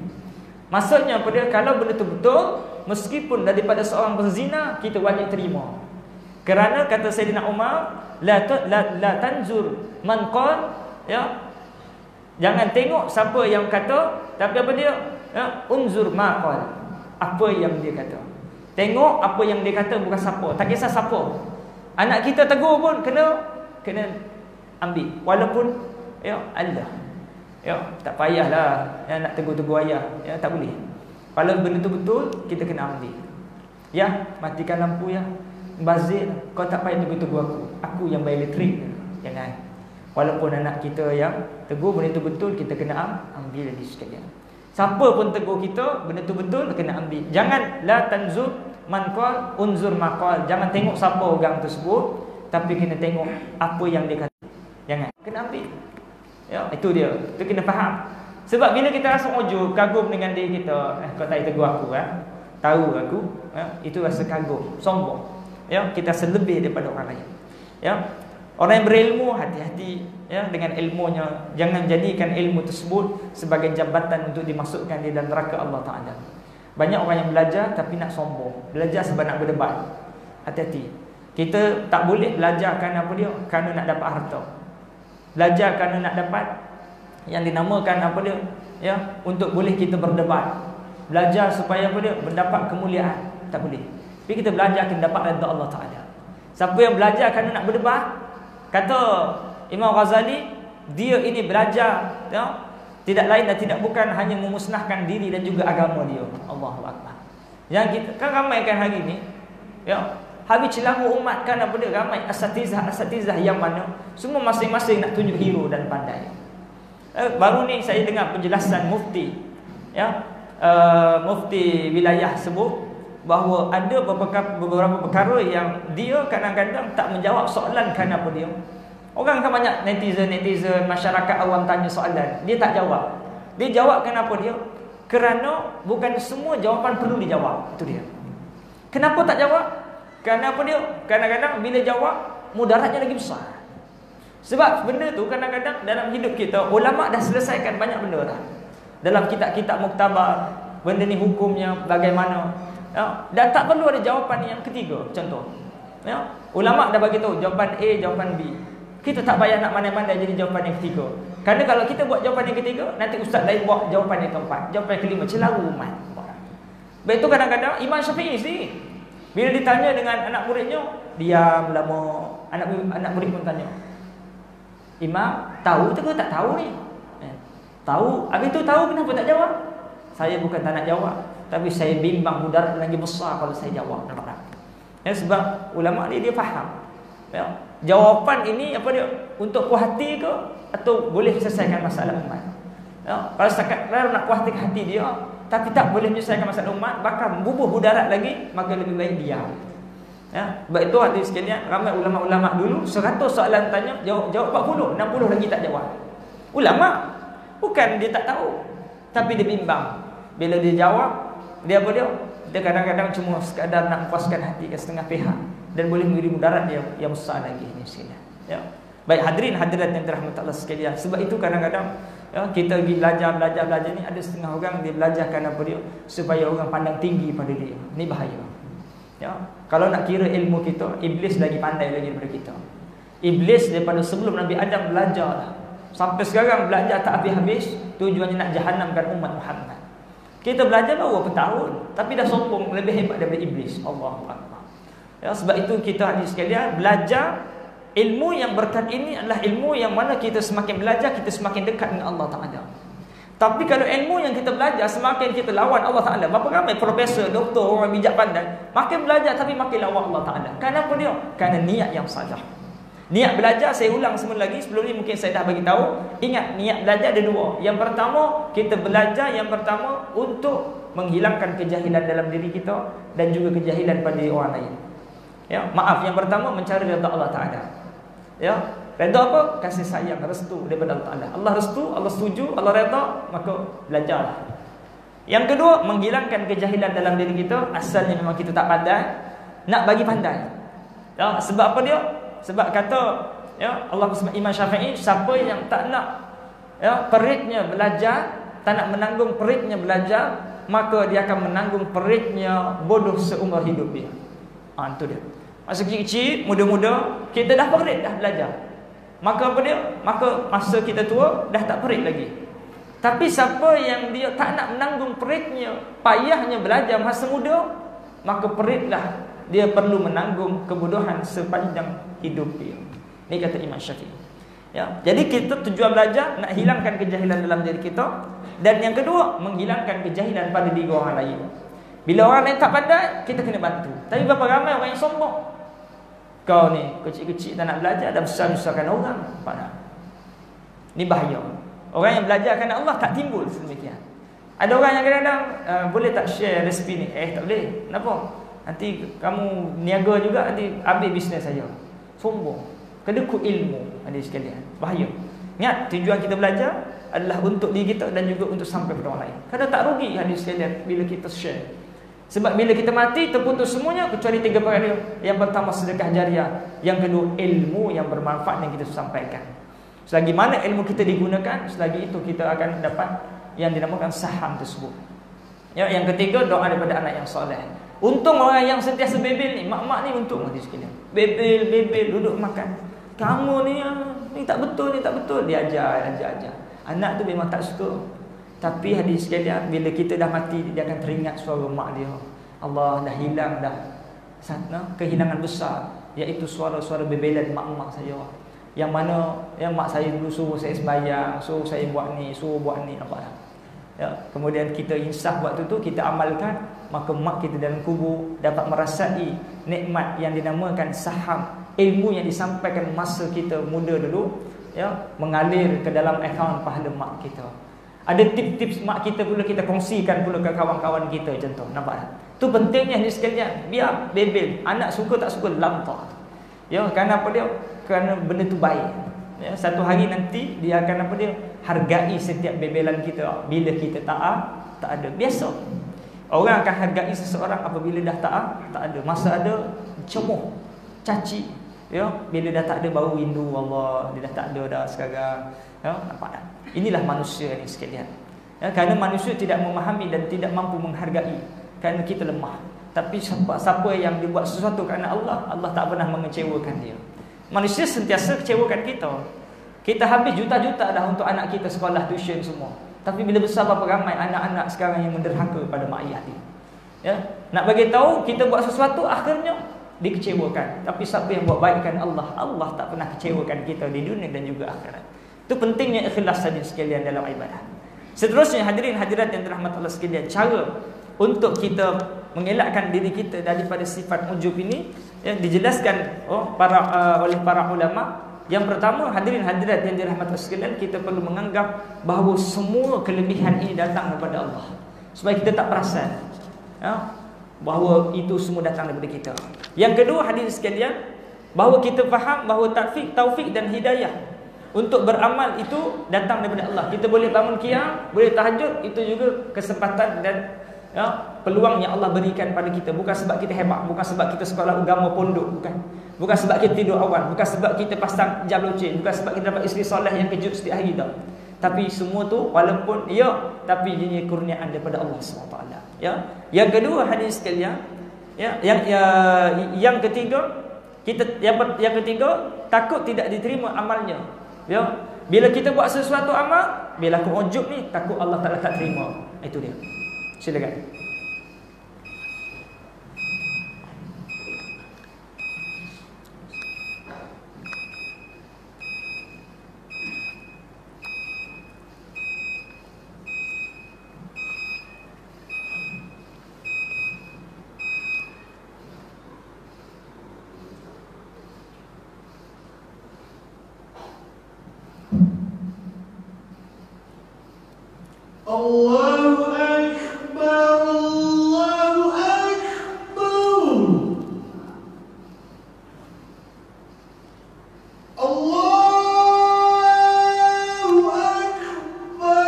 Maksudnya apa dia? Kalau benda tu betul, meskipun daripada seorang berzina, kita wajib terima. Kerana kata Sayyidina Umar, la tanzur man qal, ya. Jangan tengok siapa yang kata, tapi apa dia? Ya, unzur ma qal. Apa yang dia kata. Tengok apa yang dia kata, bukan siapa. Tak kisah siapa. Anak kita tegur pun kena ambil. Walaupun ya Allah. Ya, tak payahlah ya, nak tegur-tegur ayah. Ya, tak boleh. Kalau benda tu betul, kita kena ambil. Ya, matikan lampu ya. Bazir, kau tak payah tegur-tegur aku. Aku yang bayar elektrik. Jangan. Walaupun anak kita yang tegur benda tu betul, kita kena ambil lagi sekalian. Siapa pun tegur kita, benda tu betul, kena ambil. Jangan la tanzur man qal unzur maqal. Jangan tengok siapa orang tersebut, tapi kena tengok apa yang dia kata. Jangan. Kena ambil. Ya, itu dia. Itu kena faham. Sebab bila kita rasa ujub, kagum dengan diri kita, kau tak tegur aku tahu aku, itu rasa kagum, sombong. Ya, kita selebih daripada orang lain. Ya. Orang yang berilmu, hati-hati ya dengan ilmunya. Jangan jadikan ilmu tersebut sebagai jabatan untuk dimasukkan di dalam neraka Allah Taala. Banyak orang yang belajar tapi nak sombong, belajar sebab nak berdebat. Hati-hati. Kita tak boleh belajar kerana apa dia? Kerana nak dapat harta. Belajar kerana nak dapat yang dinamakan apa dia? Ya, untuk boleh kita berdebat. Belajar supaya apa dia? Mendapat kemuliaan. Tak boleh. Tapi kita belajar kena dapat redha Allah Taala. Siapa yang belajar kerana nak berdebat, kata Imam Ghazali, dia ini belajar ya, tidak lain dan tidak bukan hanya memusnahkan diri dan juga agama dia. Allahu Akbar. Yang kita kan ramai kan hari ni ya, habis celahu umat kan apa dia, ramai asatizah yang mana semua masing-masing nak tunjuk hero dan pandai. Baru ni saya dengar penjelasan mufti ya, mufti wilayah sebut bahawa ada beberapa perkara yang dia kadang-kadang tak menjawab soalan kerana apa dia. Orang kan banyak netizen, masyarakat awam tanya soalan, dia tak jawab. Dia jawab kenapa dia? Kerana bukan semua jawapan perlu dijawab. Itu dia. Kenapa tak jawab? Kerana apa dia? Kadang-kadang bila jawab, mudaratnya lagi besar. Sebab benda tu kadang-kadang dalam hidup kita, ulama dah selesaikan banyak benda dah. Dalam kitab-kitab muktabar, benda ni hukumnya bagaimana. Ya, dan tak perlu ada jawapan yang ketiga. Contoh ya, ulama dah bagi tahu jawapan A, jawapan B. Kita tak payah nak mana-mana jadi jawapan yang ketiga. Kerana kalau kita buat jawapan yang ketiga, nanti ustaz lain buat jawapan yang keempat, jawapan yang kelima, celaru umat. Sebab itu kadang-kadang Imam Syafi'i sendiri bila ditanya dengan anak muridnya, diam lama. Anak murid pun tanya, Imam, tahu ke tak tahu ni? Tahu. Habis tu tahu, kenapa tak jawab? Saya bukan tak nak jawab, tapi saya bimbang mudarat lagi besar kalau saya jawab. Ya, sebab ulama ni dia faham. Ya, jawapan ini apa dia? Untuk puas hati ke atau boleh selesaikan masalah umat? Ya, kalau setakat nak puas hati dia, tapi tak boleh menyelesaikan masalah umat, bahkan bubuh mudarat lagi, maka lebih baik diam. Ya, sebab itu hadirin sekalian, ramai ulama-ulama dulu 100 soalan tanya, jawab 40, 60 lagi tak jawab. Ulama bukan dia tak tahu, tapi dia bimbang. Bila dia jawab, dia apa dia? Dia kadang-kadang cuma sekadar nak puaskan hati ke setengah pihak dan boleh memberi mudarat dia yang besar lagi ni sekalian. Ya. Baik hadirin hadirat yang dirahmati Allah sekalian. Sebab itu kadang-kadang Ya, kita pergi belajar ni, ada setengah orang dia belajar kerana apa dia? Supaya orang pandang tinggi pada dia. Ni bahaya. Ya, kalau nak kira ilmu kita, iblis lagi pandai lagi daripada kita. Iblis daripada sebelum Nabi Adam belajar lah. Sampai sekarang belajar tak habis-habis, tujuannya nak jahanamkan umat Muhammad. Kita belajar baru berapa tahun, tapi dah sombong lebih hebat daripada iblis. Allahu Akbar. Ya, sebab itu kita hadis sekalian belajar ilmu yang berkat ini adalah ilmu yang mana kita semakin belajar kita semakin dekat dengan Allah Taala. Tapi kalau ilmu yang kita belajar semakin kita lawan Allah Taala, berapa ramai profesor, doktor, orang bijak pandai makin belajar tapi makin lawan Allah Taala. Kenapa dia? Kerana niat yang salah. Niat belajar, saya ulang semula lagi, sebelum ni mungkin saya dah bagi tahu. Ingat, niat belajar ada dua. Yang pertama, kita belajar yang pertama untuk menghilangkan kejahilan dalam diri kita dan juga kejahilan pada orang lain. Ya, maaf, yang pertama mencari redha Allah Taala. Ya, redha apa? Kasih sayang, restu daripada Allah Taala. Allah restu, Allah setuju, Allah redha, maka belajarlah. Yang kedua, menghilangkan kejahilan dalam diri kita. Asalnya memang kita tak pandai, nak bagi pandai. Ya, sebab apa dia? Sebab kata ya Allah Imam Syafi'i, siapa yang tak nak ya peritnya belajar, tak nak menanggung peritnya belajar, maka dia akan menanggung peritnya bodoh seumur hidup dia. Itu dia. Masa kecil-kecil, muda-muda, kita dah perit dah belajar. Maka apa dia? Maka masa kita tua dah tak perit lagi. Tapi siapa yang dia tak nak menanggung peritnya, payahnya belajar masa muda, maka peritlah dia perlu menanggung kebodohan sepanjang hidup dia. Ini kata Imam Syafi'i. Ya, jadi kita tujuan belajar nak hilangkan kejahilan dalam diri kita, dan yang kedua menghilangkan kejahilan pada diri orang lain. Bila orang lain tak pandai, kita kena bantu. Tapi berapa ramai orang yang sombong. Kau ni kecil-kecil tak nak belajar, dah besar-besarkan orang. Nampak. Ini bahaya. Orang yang belajar kerana Allah tak timbul sedemikian. Ada orang yang kadang-kadang boleh tak share resipi ni? Tak boleh. Kenapa? Nanti kamu niaga juga, nanti ambil bisnes saja. Sombong. Kedekut ilmu. Adik sekalian, bahaya. Ingat, tujuan kita belajar adalah untuk diri kita dan juga untuk sampai kepada orang lain. Kerana tak rugi adik sekalian bila kita share. Sebab bila kita mati, terputus semuanya kecuali 3 perkara. Yang pertama sedekah jariah, yang kedua ilmu yang bermanfaat yang kita sampaikan. Selagi mana ilmu kita digunakan, selagi itu kita akan dapat yang dinamakan saham tersebut. Ya, yang ketiga, doa daripada anak yang soleh. Untung orang yang sentiasa bebel ni, mak-mak ni untung hadis sekalian. Bebel duduk makan. Kamu ni tak betul, ni tak betul. Dia ajar. Anak tu memang tak suka. Tapi hadis sekalian, bila kita dah mati, dia akan teringat suara mak dia. Allah dah hilang dah kehilangan besar, iaitu suara-suara bebelan mak-mak saya. Yang mana yang mak saya dulu suruh saya sembahyang, suruh saya buat ni, nampak tak? Ya, kemudian kita insaf waktu tu, kita amalkan, maka mak kita dalam kubur dapat merasai nikmat yang dinamakan saham, ilmu yang disampaikan masa kita muda dulu, ya, mengalir ke dalam akaun pahala mak kita. Ada tips-tips mak kita pula kita kongsikan pula ke kawan-kawan kita, contoh. Nampak tak? Tu pentingnya ni sekalian. Biar bebel, anak suka tak suka lampak. Ya, kerana apa dia? Kerana benda tu baik. Ya, satu hari nanti dia akan apa dia? Hargai setiap bebelan kita. Bila kita taat, tak ada. Biasa. Orang akan hargai seseorang apabila dah taat, tak ada. Masa ada, cemuh, caci. Ya, bila dah tak ada baru rindu Allah. Dia dah tak ada dah sekarang. Ya, nampak tak? Inilah manusia ni sekalian. Ya, kerana manusia tidak memahami dan tidak mampu menghargai. Kerana kita lemah. Tapi siapa yang dibuat sesuatu kerana Allah, Allah tak pernah mengecewakan dia. Manusia sentiasa kecewakan kita. Kita habis juta-juta dah untuk anak kita sekolah, tuition semua. Tapi bila besar berapa ramai anak-anak sekarang yang menderhaka pada mak ayah dia. Ya, nak bagi tahu kita buat sesuatu akhirnya dikecewakan. Tapi siapa yang buat baikkan Allah, Allah tak pernah kecewakan kita di dunia dan juga akhirat. Itu pentingnya ikhlas tadi sekalian dalam ibadah. Seterusnya hadirin hadirat yang dirahmati Allah sekalian, cara untuk kita mengelakkan diri kita daripada sifat ujub ini, ya, dijelaskan oleh para ulama. Yang pertama, hadirin hadirat yang dirahmati Allah sekalian, kita perlu menganggap bahawa semua kelebihan ini datang daripada Allah, supaya kita tak perasan, ya, bahawa itu semua datang daripada kita. Yang kedua, hadirin sekalian, bahawa kita faham bahawa taufik dan hidayah untuk beramal itu datang daripada Allah. Kita boleh bangun qiyam, boleh tahajud, itu juga kesempatan dan, ya, peluang yang Allah berikan pada kita. Bukan sebab kita hebat, bukan sebab kita sekolah agama pondok, bukan sebab kita tidur awal, bukan sebab kita pasang jam loceng, bukan sebab kita dapat isteri soleh yang kejut setiap hari dah. Tapi semua tu walaupun tapi ini kurniaan daripada Allah SWT. Ya. Yang kedua hadis sekalian, yang ketiga, yang ketiga, takut tidak diterima amalnya. Ya. Bila kita buat sesuatu amal, bila aku ujub ni, takut Allah Taala tak terima. Itu dia. Silakan. Allahu Akbar, Allahu Akbar, Allahu Akbar, Allahu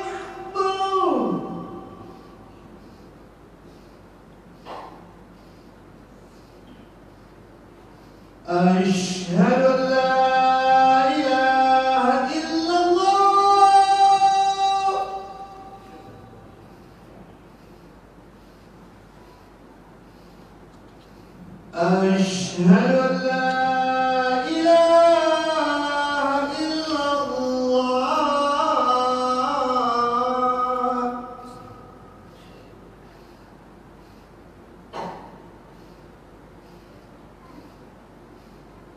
Akbar. Asyhadu an la أشهد أن لا إله إلا الله.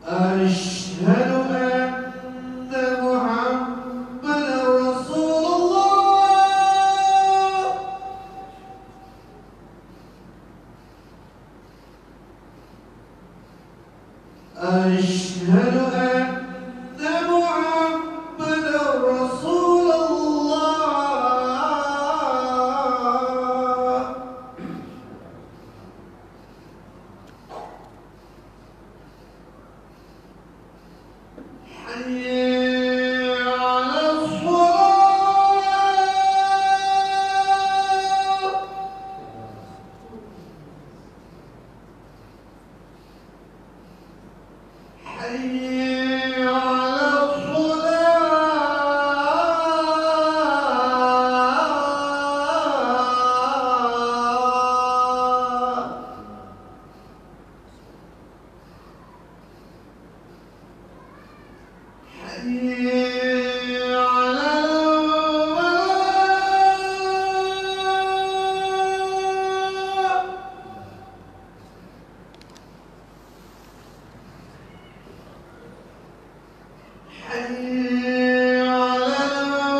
أشهد أن محمدا رسول الله. أشهد أن محمدا رسول الله. حي على الصلاة. حي على الصلاة. حي على الفلاح. حي على الفلاح.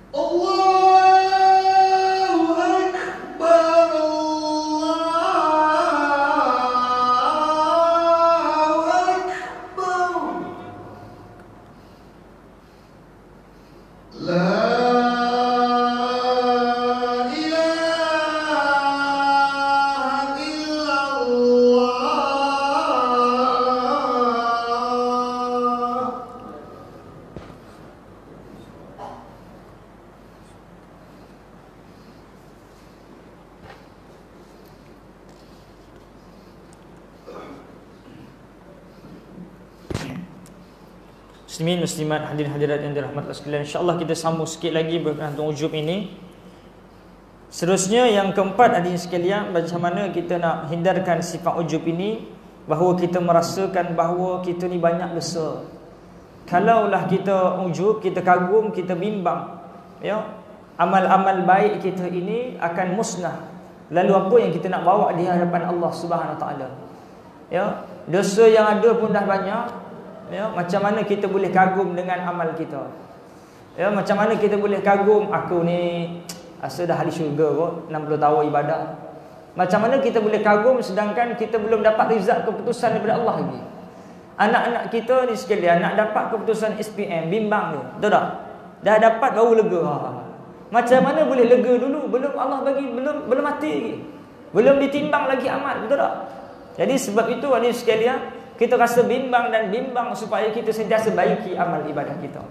Allahu Akbar, Allahu Akbar. La ilaha illallah. Muslimin, muslimat, hadirin hadirat yang dirahmati Allah sekalian, insya-Allah kita sambung sikit lagi berkenaan ujub ini. Seterusnya yang keempat, hadirin sekalian, macam mana kita nak hindarkan sifat ujub ini, bahawa kita merasakan bahawa kita ni banyak dosa. Kalaulah kita ujub, kita kagum, kita bimbang, ya, amal-amal baik kita ini akan musnah. Lalu apa yang kita nak bawa di hadapan Allah Subhanahu Wa Taala? Ya, dosa yang ada pun dah banyak. Ya, macam mana kita boleh kagum dengan amal kita? Ya, macam mana kita boleh kagum, aku ni asa dah ahli syurga kot, 60 tahun ibadah. Macam mana kita boleh kagum sedangkan kita belum dapat rizal keputusan daripada Allah lagi? Anak-anak kita ni sekalian nak dapat keputusan SPM, bimbang tu, betul tak? Dah dapat baru lega. Macam mana boleh lega dulu? Belum Allah bagi, belum mati lagi, belum ditimbang lagi amal, betul tak? Jadi sebab itu hadirin sekalian, kita rasa bimbang dan bimbang supaya kita sentiasa baiki amal ibadah kita.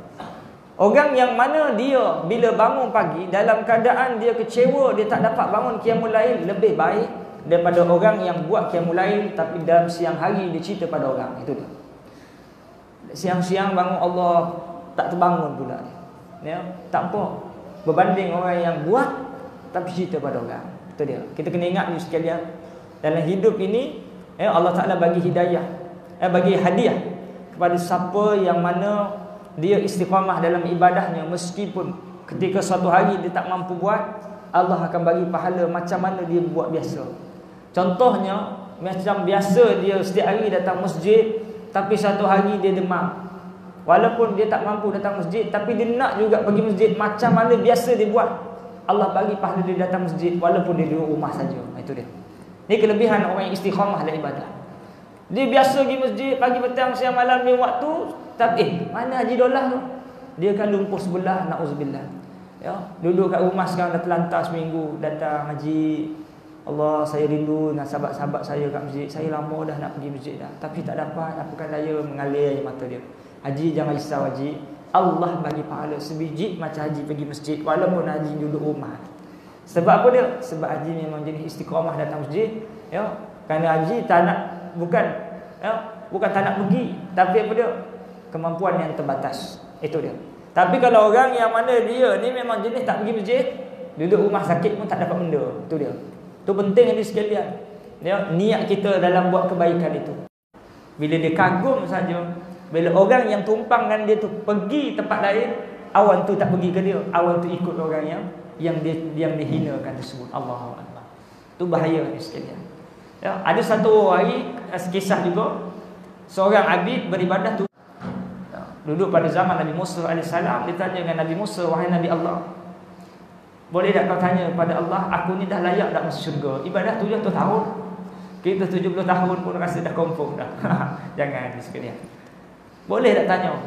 Orang yang mana dia bila bangun pagi dalam keadaan dia kecewa, dia tak dapat bangun qiyamul lail, lebih baik daripada orang yang buat qiyamul lail tapi dalam siang hari dia cerita pada orang. Itu dia. Siang-siang bangun Allah tak terbangun pula dia. Ya, tak apa. Berbanding orang yang buat tapi cerita pada orang. Itu dia. Kita kena ingat ni sekalian. Dalam hidup ini, Allah Ta'ala bagi hidayah, bagi hadiah kepada siapa yang mana dia istiqamah dalam ibadahnya, meskipun ketika suatu hari dia tak mampu buat, Allah akan bagi pahala macam mana dia buat biasa. Contohnya, macam biasa dia setiap hari datang masjid, tapi satu hari dia demam. Walaupun dia tak mampu datang masjid, tapi dia nak juga pergi masjid macam mana biasa dia buat. Allah bagi pahala dia datang masjid walaupun dia duduk rumah saja. Itu dia. Ini kelebihan orang yang istiqamah dalam ibadah. Dia biasa pergi masjid pagi, petang, siang, malam dia waktu, tapi mana Haji Dolah tu? Dia kan lumpuh sebelah, na'uzubillah. Ya, duduk kat rumah sekarang dah terlantar seminggu, datang Haji, Allah saya rindu dengan sahabat-sahabat saya kat masjid. Saya lama dah nak pergi masjid dah, tapi tak dapat, apakan daya, mengalir air mata dia. Haji jangan risau Haji, Allah bagi pahala sebiji macam Haji pergi masjid walaupun Haji duduk rumah. Sebab apa dia? Sebab Haji memang jenis istiqamah datang masjid, ya. Kerana Haji tak nak, bukan tak nak pergi, tapi apa dia? Kemampuan yang terbatas. Itu dia. Tapi kalau orang yang mana dia ni memang jenis tak pergi masjid, duduk rumah sakit pun tak dapat benda. Itu dia. Itu penting ni sekalian. Ya, niat kita dalam buat kebaikan itu. Bila dia kagum saja, bila orang yang tumpang dengan dia tu pergi tempat lain, awan tu tak pergi ke dia, awan tu ikut orang yang dihinakan tersebut. Allahu Akbar. Itu bahaya ni sekalian. Ya, ada satu hari kisah juga, seorang abid beribadah tu duduk pada zaman Nabi Musa AS. Dia tanya dengan Nabi Musa, wahai Nabi Allah, boleh tak kau tanya kepada Allah, aku ni dah layak tak masuk syurga? Ibadah 70 tahun, kita 70 tahun pun rasa dah kompong dah. Jangan ni sekalian. Boleh tak tanya?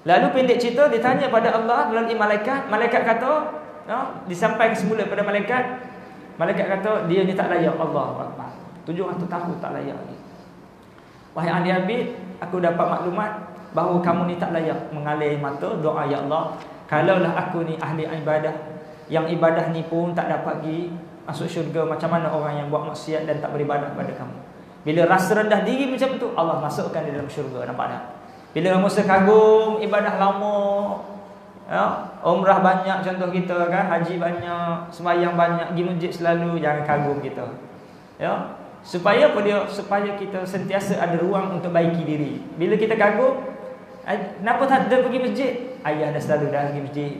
Lalu pendek cerita, ditanya pada Allah melalui malaikat. Malaikat kata, disampaikan semula pada malaikat. Malaikat kata, dia ni tak layak. Allah Akbar. 700 tahun tak layak ni. Wahai ahli abid, aku dapat maklumat bahawa kamu ni tak layak mengalir mata doa, ya Allah, kalaulah aku ni ahli ibadah, yang ibadah ni pun tak dapat pergi masuk syurga, macam mana orang yang buat maksiat dan tak beribadah kepada kamu? Bila rasa rendah diri macam tu, Allah masukkan di dalam syurga. Nampak tak? Bila Musa kagum ibadah lama, ya, umrah banyak contoh kita kan, haji banyak, sembahyang banyak, pergi masjid selalu, jangan kagum kita. Ya, supaya apa dia? Supaya kita sentiasa ada ruang untuk baiki diri. Bila kita kagum, kenapa tak ada pergi masjid? Ayah dah selalu dah pergi masjid.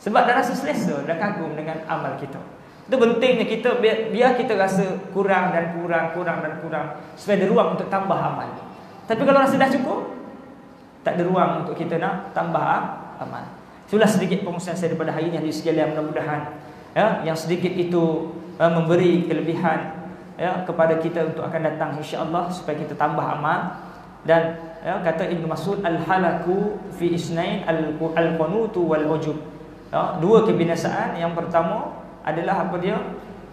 Sebab dah rasa selesa, dah kagum dengan amal kita. Itu pentingnya kita biar kita rasa kurang dan kurang supaya ada ruang untuk tambah amal. Tapi kalau rasa dah cukup, tak ada ruang untuk kita nak tambah amal. Itulah sedikit pengusian saya daripada hari ini, sekalian. Mudah-mudahan yang sedikit itu memberi kelebihan kepada kita untuk akan datang insya-Allah, supaya kita tambah amal. Dan kata Ibnu Mas'ud, al-halaku fi isnain al-qunutu wal ujub. Dua kebinasaan. Yang pertama adalah apa dia?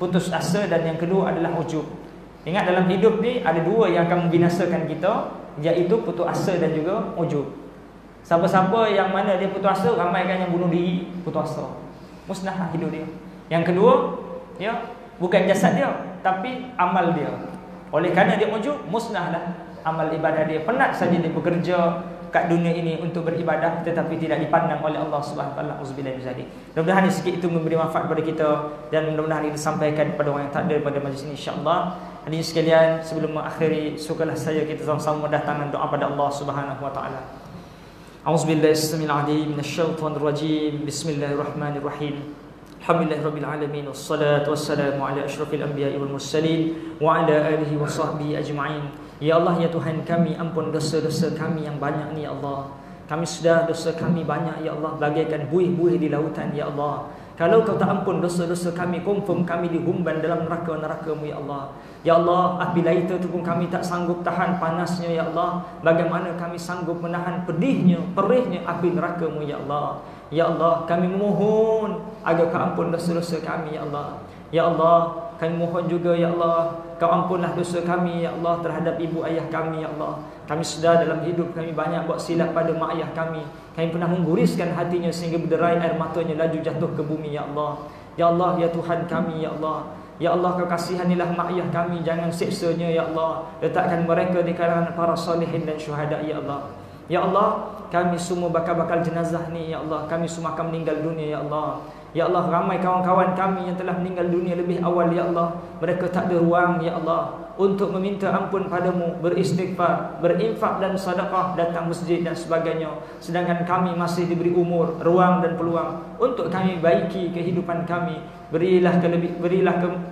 Putus asa, dan yang kedua adalah ujub. Ingat, dalam hidup ni ada dua yang akan membinasakan kita, iaitu putus asa dan juga ujub. Siapa-siapa yang mana dia putus asa, ramaikan yang bunuh diri, putus asa, musnah hidup dia. Yang kedua, bukan jasad dia, tapi amal dia. Oleh kerana dia ujub, musnahlah amal ibadah dia. Penat saja dia bekerja kat dunia ini untuk beribadah, tetapi tidak dipandang oleh Allah Subhanahu wa taala. Auzubillahi min zalik. Mudah-mudahan sikit itu memberi manfaat kepada kita, dan mudah-mudahan ini disampaikan kepada orang yang tak ada pada majlis ini insya-Allah. Hadirin sekalian, sebelum mengakhiri, sukalah saya kita sama-sama datangkan doa pada Allah Subhanahu wa taala. Auzubillahi as-sami'il 'alim minasyaitonir rajim. Bismillahirrahmanirrahim. Alhamdulillahirabbil alamin, wassalatu wassalamu ala asyrafil anbiya'i wal mursalin wa ala alihi wa sahbihi ajma'in. Ya Allah, ya Tuhan kami, ampun dosa-dosa kami yang banyak ni ya Allah. Kami sudah dosa kami banyak ya Allah, bagaikan buih-buih di lautan ya Allah. Kalau kau tak ampun dosa-dosa kami, confirm kami dihumban dalam neraka-neraka-Mu ya Allah. Ya Allah, apabila itu pun kami tak sanggup tahan panasnya ya Allah, bagaimana kami sanggup menahan pedihnya, perihnya api neraka-Mu ya Allah. Ya Allah, kami memohon agar kau ampun dosa-dosa kami ya Allah. Ya Allah, kami mohon juga ya Allah, Kau ampunlah dosa kami ya Allah terhadap ibu ayah kami ya Allah. Kami sedar dalam hidup kami banyak buat silap pada mak ayah kami. Kami pernah mengguriskan hatinya sehingga berderai air matanya laju jatuh ke bumi ya Allah. Ya Allah, ya Tuhan kami ya Allah. Ya Allah, Kau kasihanilah mak ayah kami, jangan siksanya ya Allah. Letakkan mereka di kalangan para salihin dan syuhada ya Allah. Ya Allah, kami semua bakal jenazah ni ya Allah. Kami semua akan meninggal dunia ya Allah. Ya Allah, ramai kawan-kawan kami yang telah meninggal dunia lebih awal ya Allah. Mereka tak ada ruang ya Allah untuk meminta ampun padamu, beristighfar, berinfak dan sedekah, datang masjid dan sebagainya. Sedangkan kami masih diberi umur, ruang dan peluang untuk kami baiki kehidupan kami. Berilah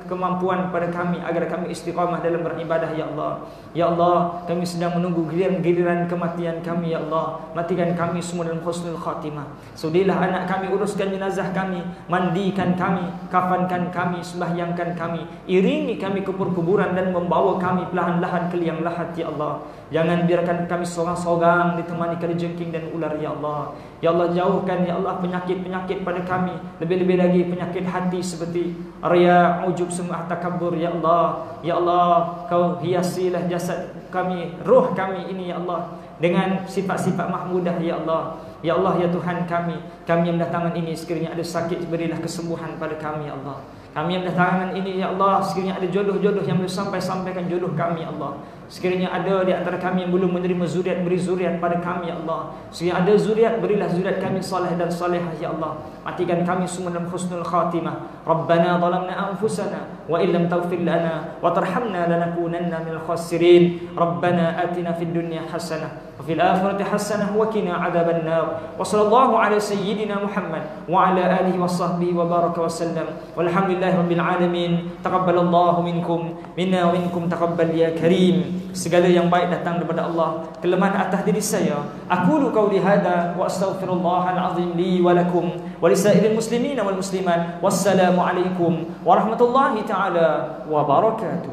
kemampuan pada kami agar kami istiqamah dalam beribadah ya Allah. Ya Allah, kami sedang menunggu giliran kematian kami ya Allah. Matikan kami semua dalam husnul khatimah. Sudilah anak kami, uruskan jenazah kami, mandikan kami, kafankan kami, sembahyangkan kami, iringi kami ke kuburan dan membawa kami perlahan-lahan ke liang lahat ya Allah. Jangan biarkan kami seorang-seorang ditemani kalajengking dan ular ya Allah. Ya Allah, jauhkan ya Allah penyakit-penyakit pada kami, lebih-lebih lagi penyakit hati seperti riya, ujub, sum'ah, takabbur ya Allah. Ya Allah, Kau hiasilah jasad kami, roh kami ini ya Allah dengan sifat-sifat mahmudah ya Allah. Ya Allah, ya Tuhan kami yang berdatangan ini sekiranya ada sakit, berilah kesembuhan pada kami ya Allah. Kami yang berdatangan ini ya Allah, sekiranya ada jodoh-jodoh yang belum sampaikan jodoh kami ya Allah. Sekiranya ada di antara kami yang belum menerima zuriat, beri zuriat pada kami ya Allah. Sekiranya ada zuriat, berilah zuriat kami salih dan salihah ya Allah. Matikan kami semua dalam husnul khatimah. Rabbana zalamna anfusana wa illam taghfir lana wa tarhamna lanakunanna minal khasirin. Rabbana atina fid dunya hasanah wa fil akhirati hasanah wa qina adzaban nar. Wa sallallahu ala sayyidina Muhammad wa ala alihi wa sahbihi wa baraka wa sallam. Walhamdulillahi rabbil alamin. Taqabbalallahu minkum minna wa minkum taqabbal ya karim. Segala yang baik datang daripada Allah. Kelemahan atas diri saya. Aqulu qauli hadza wa astaghfirullahal azim li wa lakum wa lisairil muslimin wal muslimat. Wassalamu alaikum warahmatullahi taala wabarakatuh.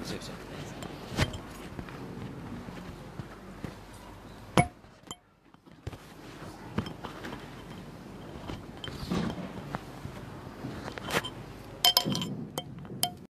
Sip.